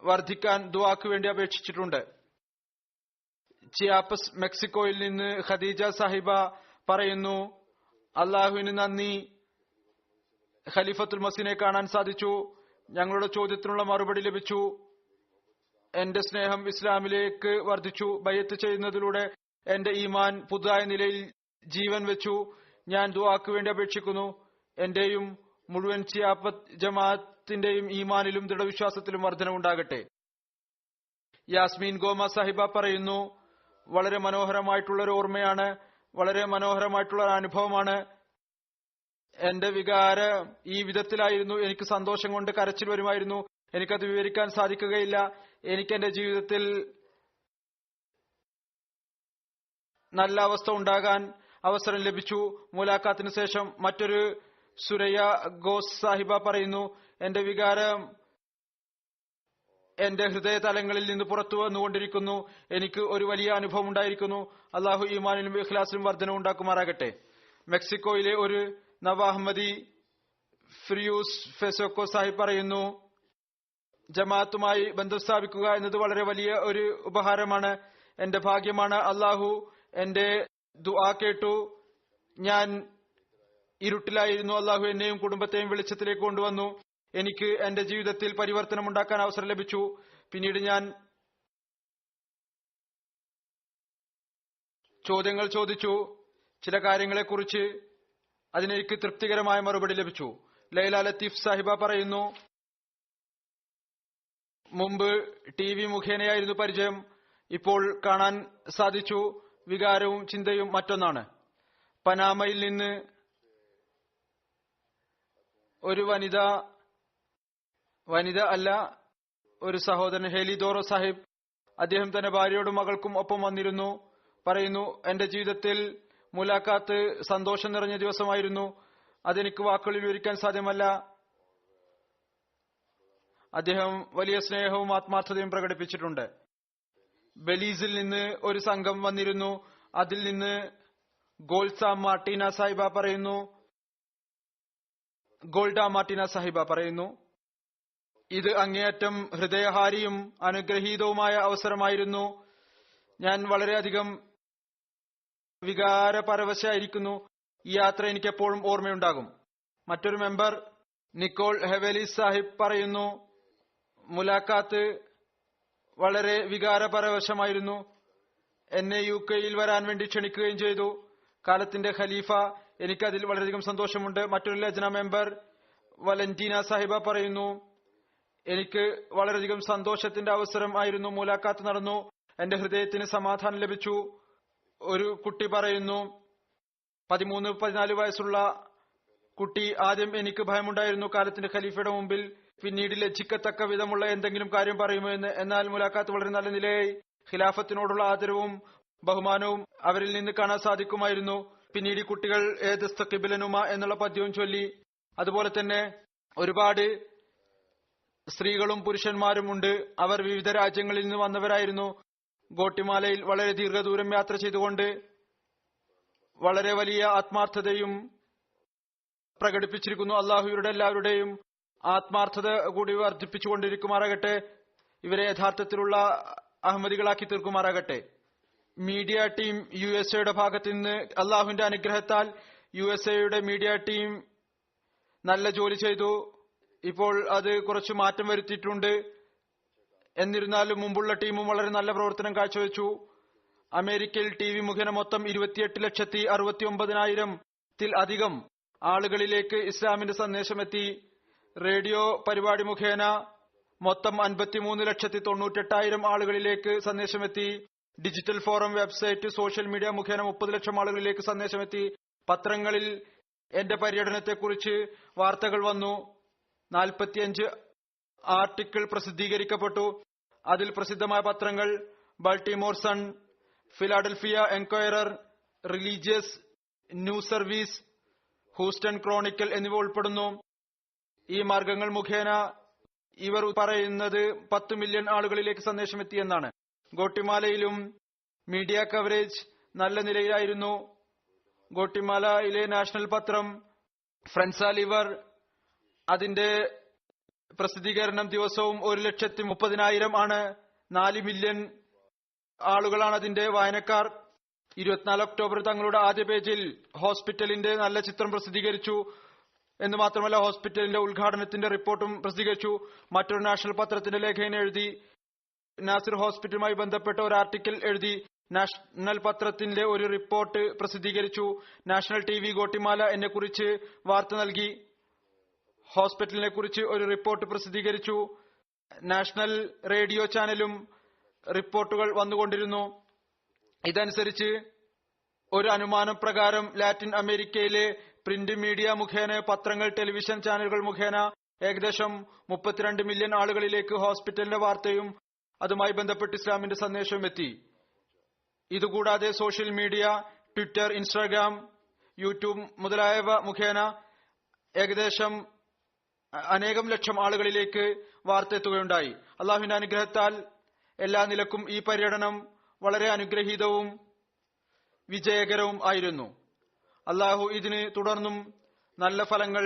വർദ്ധിക്കാൻ ദുആക്ക് വേണ്ടി അപേക്ഷിച്ചിട്ടുണ്ട്. ചിയാപ്പസ് മെക്സിക്കോയിൽ നിന്ന് ഖദീജ സാഹിബ പറയുന്നു, അള്ളാഹുവിന് നന്ദി. ഖലീഫത്തുൽ മസീനെ കാണാൻ സാധിച്ചു. ഞങ്ങളുടെ ചോദ്യത്തിനുള്ള മറുപടി ലഭിച്ചു. എന്റെ സ്നേഹം ഇസ്ലാമിലേക്ക് വർദ്ധിച്ചു. ബയ്യത്ത് ചെയ്യുന്നതിലൂടെ എന്റെ ഈമാൻ പുതുതായ നിലയിൽ ജീവൻ വെച്ചു. ഞാൻ ദുആക്ക് വേണ്ടി അപേക്ഷിക്കുന്നു. എന്റെയും മുഴുവൻ ചിയാപത്ത് ജമാഅത്തിന്റെയും ഈമാനിലും ദൃഢവിശ്വാസത്തിലും വർധനവുണ്ടാകട്ടെ. യാസ്മീൻ ഗോമ സാഹിബ പറയുന്നു, വളരെ മനോഹരമായിട്ടുള്ള ഒരു ഓർമ്മയാണ്, വളരെ മനോഹരമായിട്ടുള്ള ഒരു അനുഭവമാണ്. എന്റെ വികാരം ഈ വിധത്തിലായിരുന്നു. എനിക്ക് സന്തോഷം കൊണ്ട് കരച്ചിൽ വരുമായിരുന്നു. എനിക്കത് വിവരിക്കാൻ സാധിക്കുകയില്ല. എനിക്ക് എന്റെ ജീവിതത്തിൽ നല്ല അവസ്ഥ ഉണ്ടാകാൻ അവസരം ലഭിച്ചു. മുലാഖാത്തിന് ശേഷം മറ്റൊരു സുരയ്യ ഗോസ് സാഹിബ പറയുന്നു, എന്റെ വികാരം എന്റെ ഹൃദയ തലങ്ങളിൽ നിന്ന് പുറത്തു വന്നുകൊണ്ടിരിക്കുന്നു. എനിക്ക് ഒരു വലിയ അനുഭവം ഉണ്ടായിരിക്കുന്നു. അള്ളാഹു ഈമാനിലും ഇഖ്ലാസിലും വർധന ഉണ്ടാക്കുമാറാകട്ടെ. മെക്സിക്കോയിലെ ഒരു നവ അഹമ്മദി ഫ്രിയൂസ് ഫെസോക്കോ സാഹിബ് പറയുന്നു, ജമാഅത്തുമായി ബന്ധം സ്ഥാപിക്കുക എന്നത് വളരെ വലിയ ഒരു ഉപഹാരമാണ്. എന്റെ ഭാഗ്യമാണ്. അള്ളാഹു എന്റെ ദുആ കേട്ടു. ഞാൻ ഇരുട്ടിലായിരുന്നു. അള്ളാഹു എന്നെയും കുടുംബത്തെയും വെളിച്ചത്തിലേക്ക് കൊണ്ടുവന്നു. എനിക്ക് എന്റെ ജീവിതത്തിൽ പരിവർത്തനം ഉണ്ടാക്കാൻ അവസരം ലഭിച്ചു. പിന്നീട് ഞാൻ ചോദ്യങ്ങൾ ചോദിച്ചു ചില കാര്യങ്ങളെക്കുറിച്ച്. അതിനെനിക്ക് തൃപ്തികരമായ മറുപടി ലഭിച്ചു. ലൈല ലത്തീഫ് സാഹിബ പറയുന്നു, മുമ്പ് TV മുഖേനയായിരുന്നു പരിചയം. ഇപ്പോൾ കാണാൻ സാധിച്ചു വികാരവും ചിന്തയും മറ്റൊന്നാണ്. പനാമയിൽ നിന്ന് ഒരു വനിത അല്ല, ഒരു സഹോദരൻ ഹേലിദോറോ സാഹിബ്, അദ്ദേഹം തന്റെ ഭാര്യയോടും മകൾക്കും ഒപ്പം വന്നിരുന്നു. പറയുന്നു, എന്റെ ജീവിതത്തിൽ മുലാഖാത്ത് സന്തോഷം നിറഞ്ഞ ദിവസമായിരുന്നു. അതെനിക്ക് വാക്കുകളിൽ വിവരിക്കാൻ സാധ്യമല്ല. അദ്ദേഹം വലിയ സ്നേഹവും ആത്മാർത്ഥതയും പ്രകടിപ്പിച്ചിട്ടുണ്ട്. ബെലീസിൽ നിന്ന് ഒരു സംഘം വന്നിരുന്നു. അതിൽ നിന്ന് ഗോൾഡ മാർട്ടിന സാഹിബ പറയുന്നു, ഇത് അങ്ങേയറ്റം ഹൃദയഹാരിയും അനുഗ്രഹീതവുമായ അവസരമായിരുന്നു. ഞാൻ വളരെയധികം വികാരപരവശായിരിക്കുന്നു. ഈ യാത്ര എനിക്ക് എപ്പോഴും ഓർമ്മയുണ്ടാകും. മറ്റൊരു മെമ്പർ നിക്കോൾ ഹെവലിസ് സാഹിബ് പറയുന്നു, മുലാഖാത്ത് വളരെ വികാരപരവശമായിരുന്നു. എന്നെ UK-യിൽ വരാൻ വേണ്ടി ക്ഷണിക്കുകയും ചെയ്തു. കാലത്തിന്റെ ഖലീഫ, എനിക്കതിൽ വളരെയധികം സന്തോഷമുണ്ട്. മറ്റൊരു ലജ്ന മെമ്പർ വലന്റീന സാഹിബ പറയുന്നു, എനിക്ക് വളരെയധികം സന്തോഷത്തിന്റെ അവസരം ആയിരുന്നു. മുലാഖാത്ത് നടന്നു. എന്റെ ഹൃദയത്തിന് സമാധാനം ലഭിച്ചു. ഒരു കുട്ടി പറയുന്നു, 13-14 വയസ്സുള്ള കുട്ടി, ആദ്യം എനിക്ക് ഭയമുണ്ടായിരുന്നു കാലത്തിന്റെ ഖലീഫയുടെ മുമ്പിൽ. പിന്നീട് ലജ്ജിക്കത്തക്ക വിധമുള്ള എന്തെങ്കിലും കാര്യം പറയുമോ എന്ന്. എന്നാൽ മുലാഖാത്ത് വളരെ നല്ല നിലയായി. ഖിലാഫത്തിനോടുള്ള ആദരവും ബഹുമാനവും അവരിൽ നിന്ന് കാണാൻ സാധിക്കുമായിരുന്നു. പിന്നീട് കുട്ടികൾ ഏദസ്തഖിബിലനുമ എന്നുള്ള പദ്യവും ചൊല്ലി. അതുപോലെ തന്നെ ഒരുപാട് സ്ത്രീകളും പുരുഷന്മാരും ഉണ്ട്. അവർ വിവിധ രാജ്യങ്ങളിൽ നിന്ന് വന്നവരായിരുന്നു. ഗോട്ടിമാലയിൽ വളരെ ദീർഘദൂരം യാത്ര ചെയ്തുകൊണ്ട് വളരെ വലിയ ആത്മാർത്ഥതയും പ്രകടിപ്പിച്ചിരിക്കുന്നു. അള്ളാഹു ഇവരുടെ എല്ലാവരുടെയും ആത്മാർത്ഥത കൂടി വർദ്ധിപ്പിച്ചുകൊണ്ടിരിക്കുമാറാകട്ടെ. ഇവരെ യഥാർത്ഥത്തിലുള്ള അഹമ്മദികളാക്കി തീർക്കുമാറാകട്ടെ. മീഡിയ ടീം USA ഭാഗത്ത് നിന്ന് അള്ളാഹുവിന്റെ അനുഗ്രഹത്താൽ USA മീഡിയ ടീം നല്ല ജോലി ചെയ്തു. ഇപ്പോൾ അത് കുറച്ച് മാറ്റം വരുത്തിയിട്ടുണ്ട്. എന്നിരുന്നാലും മുമ്പുള്ള ടീമും വളരെ നല്ല പ്രവർത്തനം കാഴ്ചവെച്ചു. അമേരിക്കയിൽ TV മുഖേന മൊത്തം 28,69,000 അധികം ആളുകളിലേക്ക് ഇസ്ലാമിന്റെ സന്ദേശമെത്തി. റേഡിയോ പരിപാടി മുഖേന മൊത്തം 53,98,000 ആളുകളിലേക്ക് സന്ദേശമെത്തി. Digital forum, website, social media മുഖേന 30 ലക്ഷം ആളുകളിലേക്ക് സന്ദേശമെത്തി. പത്രങ്ങളിൽ എന്റെ പര്യടനത്തെക്കുറിച്ച് വാർത്തകൾ വന്നു. 45 ആർട്ടിക്കിൾ പ്രസിദ്ധീകരിക്കപ്പെട്ടു. അതിൽ പ്രസിദ്ധമായ പത്രങ്ങൾ Baltimore Sun, Philadelphia Enquirer, Religious News Service, Houston Chronicle എന്നിവ ഉൾപ്പെടുന്നു. ഈ മാർഗങ്ങൾ മുഖേന ഇവർ പറയുന്നത് 10 മില്യൺ ആളുകളിലേക്ക് സന്ദേശമെത്തിയെന്നാണ്. ഗോട്ടിമാലയിലും മീഡിയ കവറേജ് നല്ല നിലയിലായിരുന്നു. ഗോട്ടിമാലയിലെ നാഷണൽ പത്രം ഫ്രൻസ ലിവർ, അതിന്റെ പ്രസിദ്ധീകരണം ദിവസവും 1,30,000 ആണ്. 4 മില്യൺ ആളുകളാണ് അതിന്റെ വായനക്കാർ. 24 ഒക്ടോബർ തങ്ങളുടെ ആദ്യ പേജിൽ ഹോസ്പിറ്റലിന്റെ നല്ല ചിത്രം പ്രസിദ്ധീകരിച്ചു. എന്ന് മാത്രമല്ല ഹോസ്പിറ്റലിന്റെ ഉദ്ഘാടനത്തിന്റെ റിപ്പോർട്ടും പ്രസിദ്ധീകരിച്ചു. മറ്റൊരു നാഷണൽ പത്രത്തിന്റെ ലേഖനം എഴുതി. നാസിർ ഹോസ്പിറ്റലുമായി ബന്ധപ്പെട്ട ഒരു ആർട്ടിക്കിൾ എഴുതി. നാഷണൽ പത്രത്തിന്റെ ഒരു റിപ്പോർട്ട് പ്രസിദ്ധീകരിച്ചു. നാഷണൽ TV ഗോട്ടിമാല എന്നെ കുറിച്ച് വാർത്ത നൽകി. ഹോസ്പിറ്റലിനെ കുറിച്ച് ഒരു റിപ്പോർട്ട് പ്രസിദ്ധീകരിച്ചു. നാഷണൽ റേഡിയോ ചാനലും റിപ്പോർട്ടുകൾ വന്നുകൊണ്ടിരുന്നു. ഇതനുസരിച്ച് ഒരു അനുമാനം പ്രകാരം ലാറ്റിൻ അമേരിക്കയിലെ പ്രിന്റ് മീഡിയ മുഖേന, പത്രങ്ങൾ, ടെലിവിഷൻ ചാനലുകൾ മുഖേന ഏകദേശം 32 മില്യൺ ആളുകളിലേക്ക് ഹോസ്പിറ്റലിന്റെ വാർത്തയും അതുമായി ബന്ധപ്പെട്ട് ഇസ്ലാമിന്റെ സന്ദേശവും എത്തി. ഇതുകൂടാതെ social media, Twitter, Instagram, YouTube മുതലായവ മുഖേന ഏകദേശം അനേകം ലക്ഷം ആളുകളിലേക്ക് വാർത്ത എത്തുകയുണ്ടായി. അള്ളാഹുവിന്റെ അനുഗ്രഹത്താൽ എല്ലാ നിലക്കും ഈ പര്യടനം വളരെ അനുഗ്രഹീതവും വിജയകരവും ആയിരുന്നു. അള്ളാഹു ഇതിന് തുടർന്നും നല്ല ഫലങ്ങൾ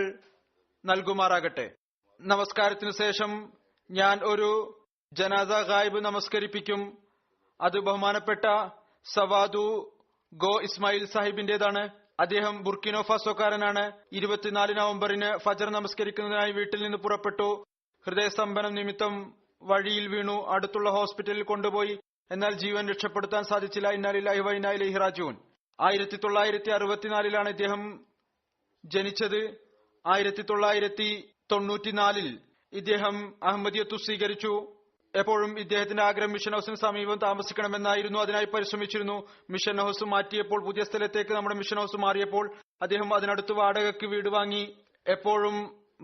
നൽകുമാറാകട്ടെ. നമസ്കാരത്തിനു ശേഷം ഞാൻ ഒരു ജനാസ ഗായിബ് നമസ്കരിപ്പിക്കും. അത് ബഹുമാനപ്പെട്ട സവാദു ഗോ ഇസ്മായിൽ സാഹിബിന്റേതാണ്. അദ്ദേഹം ബുർക്കിനോ ഫാസോക്കാരനാണ്. 24 നവംബറിന് ഫജർ നമസ്കരിക്കുന്നതിനായി വീട്ടിൽ നിന്ന് പുറപ്പെട്ടു. ഹൃദയസ്തംഭനം നിമിത്തം വഴിയിൽ വീണു. അടുത്തുള്ള ഹോസ്പിറ്റലിൽ കൊണ്ടുപോയി. എന്നാൽ ജീവൻ രക്ഷപ്പെടുത്താൻ സാധിച്ചില്ല. ഇന്നാ ലില്ലാഹി വ ഇന്നാ ഇലൈഹി റാജിഊൻ. 1964 ഇദ്ദേഹം ജനിച്ചത്. 1994 ഇദ്ദേഹം അഹമ്മദിയത്തു സ്വീകരിച്ചു. എപ്പോഴും ഇദ്ദേഹത്തിന്റെ ആഗ്രഹം മിഷൻ ഹൌസിന് സമീപം താമസിക്കണമെന്നായിരുന്നു. അതിനായി പരിശ്രമിച്ചിരുന്നു. മിഷൻ ഹൌസ് മാറ്റിയപ്പോൾ, പുതിയ സ്ഥലത്തേക്ക് നമ്മുടെ മിഷൻ ഹൌസ് മാറിയപ്പോൾ അദ്ദേഹം അതിനടുത്ത് വാടകയ്ക്ക് വീട് വാങ്ങി. എപ്പോഴും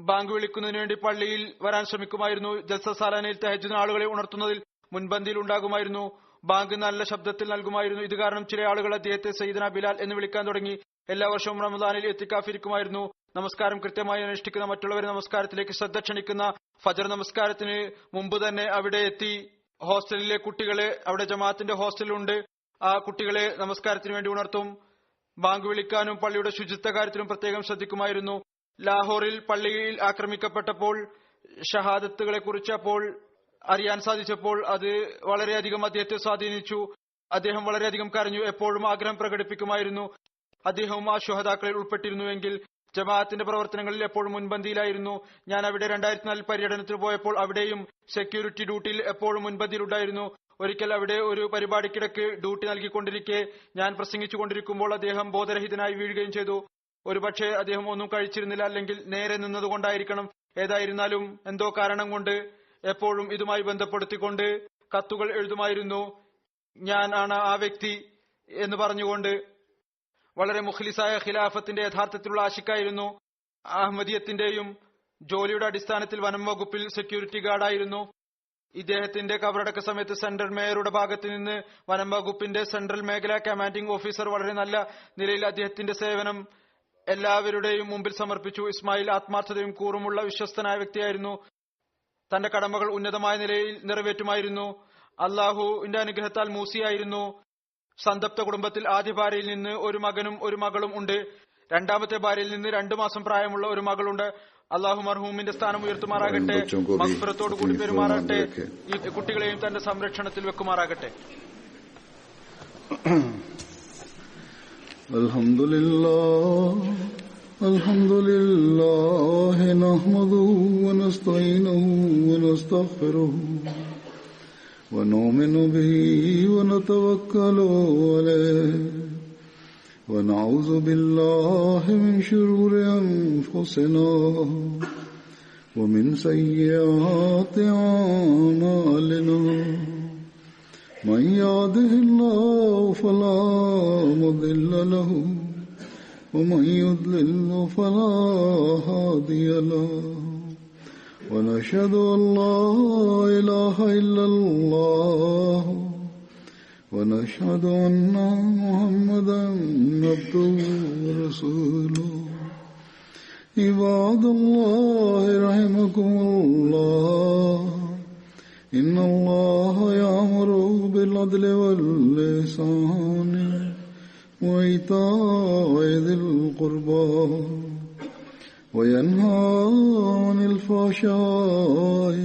ബാങ്ക് വിളിക്കുന്നതിന് വേണ്ടി പള്ളിയിൽ വരാൻ ശ്രമിക്കുമായിരുന്നു. ജൽസ സാലാനയിൽ തഹജ്ജുദിന് ആളുകളെ ഉണർത്തുന്നതിൽ മുൻപന്തിയിൽ ഉണ്ടാകുമായിരുന്നു. ബാങ്ക് നല്ല ശബ്ദത്തിൽ നൽകുമായിരുന്നു. ഇത് കാരണം ചില ആളുകൾ അദ്ദേഹത്തെ സയ്യിദന ബിലാൽ എന്ന് വിളിക്കാൻ തുടങ്ങി. എല്ലാ വർഷവും റമദാനിൽ എത്തിക്കാഫിരിക്കുമായിരുന്നു. നമസ്കാരം കൃത്യമായി അനുഷ്ഠിക്കുന്ന, മറ്റുള്ളവരെ നമസ്കാരത്തിലേക്ക് ശ്രദ്ധ ക്ഷണിക്കുന്ന, ഫജർ നമസ്കാരത്തിന് മുമ്പ് തന്നെ അവിടെ എത്തി ഹോസ്റ്റലിലെ കുട്ടികളെ, അവിടെ ജമാഅത്തിന്റെ ഹോസ്റ്റലുണ്ട്, ആ കുട്ടികളെ നമസ്കാരത്തിന് വേണ്ടി ഉണർത്തും. ബാങ്ക് വിളിക്കാനും പള്ളിയുടെ ശുചിത്വ കാര്യത്തിലും പ്രത്യേകം ശ്രദ്ധിക്കുമായിരുന്നു. ലാഹോറിൽ പള്ളിയിൽ ആക്രമിക്കപ്പെട്ടപ്പോൾ ഷഹാദത്തുകളെ കുറിച്ച് അപ്പോൾ അറിയാൻ സാധിച്ചപ്പോൾ അത് വളരെയധികം അദ്ദേഹത്തെ സ്വാധീനിച്ചു. അദ്ദേഹം വളരെയധികം കരഞ്ഞു. എപ്പോഴും ആഗ്രഹം പ്രകടിപ്പിക്കുമായിരുന്നു അദ്ദേഹവും ആ ശുഹദാക്കളിൽ ഉൾപ്പെട്ടിരുന്നുവെങ്കിൽ. ജമാഅത്തിന്റെ പ്രവർത്തനങ്ങളിൽ എപ്പോഴും മുൻപന്തിയിലായിരുന്നു. ഞാൻ അവിടെ 2004 പര്യടനത്തിൽ പോയപ്പോൾ അവിടെയും സെക്യൂരിറ്റി ഡ്യൂട്ടിയിൽ എപ്പോഴും മുൻപന്തിയിലുണ്ടായിരുന്നു. ഒരിക്കൽ അവിടെ ഒരു പരിപാടിക്കിടക്ക് ഡ്യൂട്ടി നൽകിക്കൊണ്ടിരിക്കെ ഞാൻ പ്രസംഗിച്ചുകൊണ്ടിരിക്കുമ്പോൾ അദ്ദേഹം ബോധരഹിതനായി വീഴുകയും ചെയ്തു. ഒരുപക്ഷെ അദ്ദേഹം ഒന്നും കഴിച്ചിരുന്നില്ല, അല്ലെങ്കിൽ നേരെ നിന്നതുകൊണ്ടായിരിക്കണം. ഏതായിരുന്നാലും എന്തോ കാരണം കൊണ്ട് എപ്പോഴും ഇതുമായി ബന്ധപ്പെടുത്തിക്കൊണ്ട് കത്തുകൾ എഴുതുമായിരുന്നു. ഞാൻ ആണ് ആ വ്യക്തി എന്ന് പറഞ്ഞുകൊണ്ട്. വളരെ മുഖ്ലിസായ ഖിലാഫത്തിന്റെ യഥാർത്ഥത്തിലുള്ള ആശിക്കായിരുന്നു. അഹമ്മദിയത്തിന്റെയും ജോലിയുടെ അടിസ്ഥാനത്തിൽ വനം വകുപ്പിൽ സെക്യൂരിറ്റി ഗാർഡായിരുന്നു. ഇദ്ദേഹത്തിന്റെ കബറടക്ക സമയത്ത് സെൻട്രൽ മേയറുടെ ഭാഗത്ത് നിന്ന് വനം വകുപ്പിന്റെ സെൻട്രൽ മേഖലാ കമാൻഡിംഗ് ഓഫീസർ വളരെ നല്ല നിലയിൽ അദ്ദേഹത്തിന്റെ സേവനം എല്ലാവരുടെയും മുമ്പിൽ സമർപ്പിച്ചു. ഇസ്മായിൽ ആത്മാർത്ഥതയും കൂറുമുള്ള വിശ്വസ്തനായ വ്യക്തിയായിരുന്നു. തന്റെ കടമകൾ ഉന്നതമായ നിലയിൽ നിറവേറ്റുമായിരുന്നു. അള്ളാഹുവിന്റെ അനുഗ്രഹത്താൽ മൂസിയായിരുന്നു. സന്തപ്ത കുടുംബത്തിൽ ആദ്യ ഭാര്യയിൽ നിന്ന് ഒരു മകനും ഒരു മകളും ഉണ്ട്. രണ്ടാമത്തെ ഭാര്യയിൽ നിന്ന് 2 മാസം പ്രായമുള്ള ഒരു മകളുണ്ട്. അള്ളാഹു മർഹൂമിന്റെ സ്ഥാനം ഉയർത്തുമാറാകട്ടെ, മഗ്ഫിറത്തോടു കൂടി പെരുമാറട്ടെ, ഈ കുട്ടികളെയും തന്റെ സംരക്ഷണത്തിൽ വെക്കുമാറാകട്ടെ. അൽഹംദുലില്ലാഹി നഹ്മദുഹു വനസ്തഈനുഹു വനസ്തഗ്ഫിറുഹു ونؤمن به ونتوكل عليه ونعوذ بالله من شرور أنفسنا ومن سيئات أعمالنا من يهده الله فلا مضل له ومن يضلل فلا هادي له ونشهد أن لا إله إلا الله ونشهد أن محمدا عبده ورسوله عباد الله رحمكم الله إن الله يأمر بالعدل والإحسان وإيتاء ذي القربى وينهى عن الفحشاء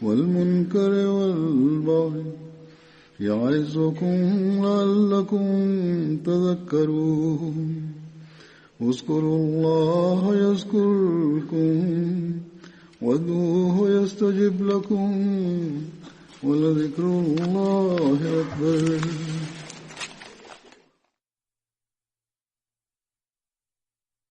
والمنكر والبغي يعظكم لعلكم تذكرون اذكروا الله يذكركم وادعوه يستجب لكم ولذكر الله أكبر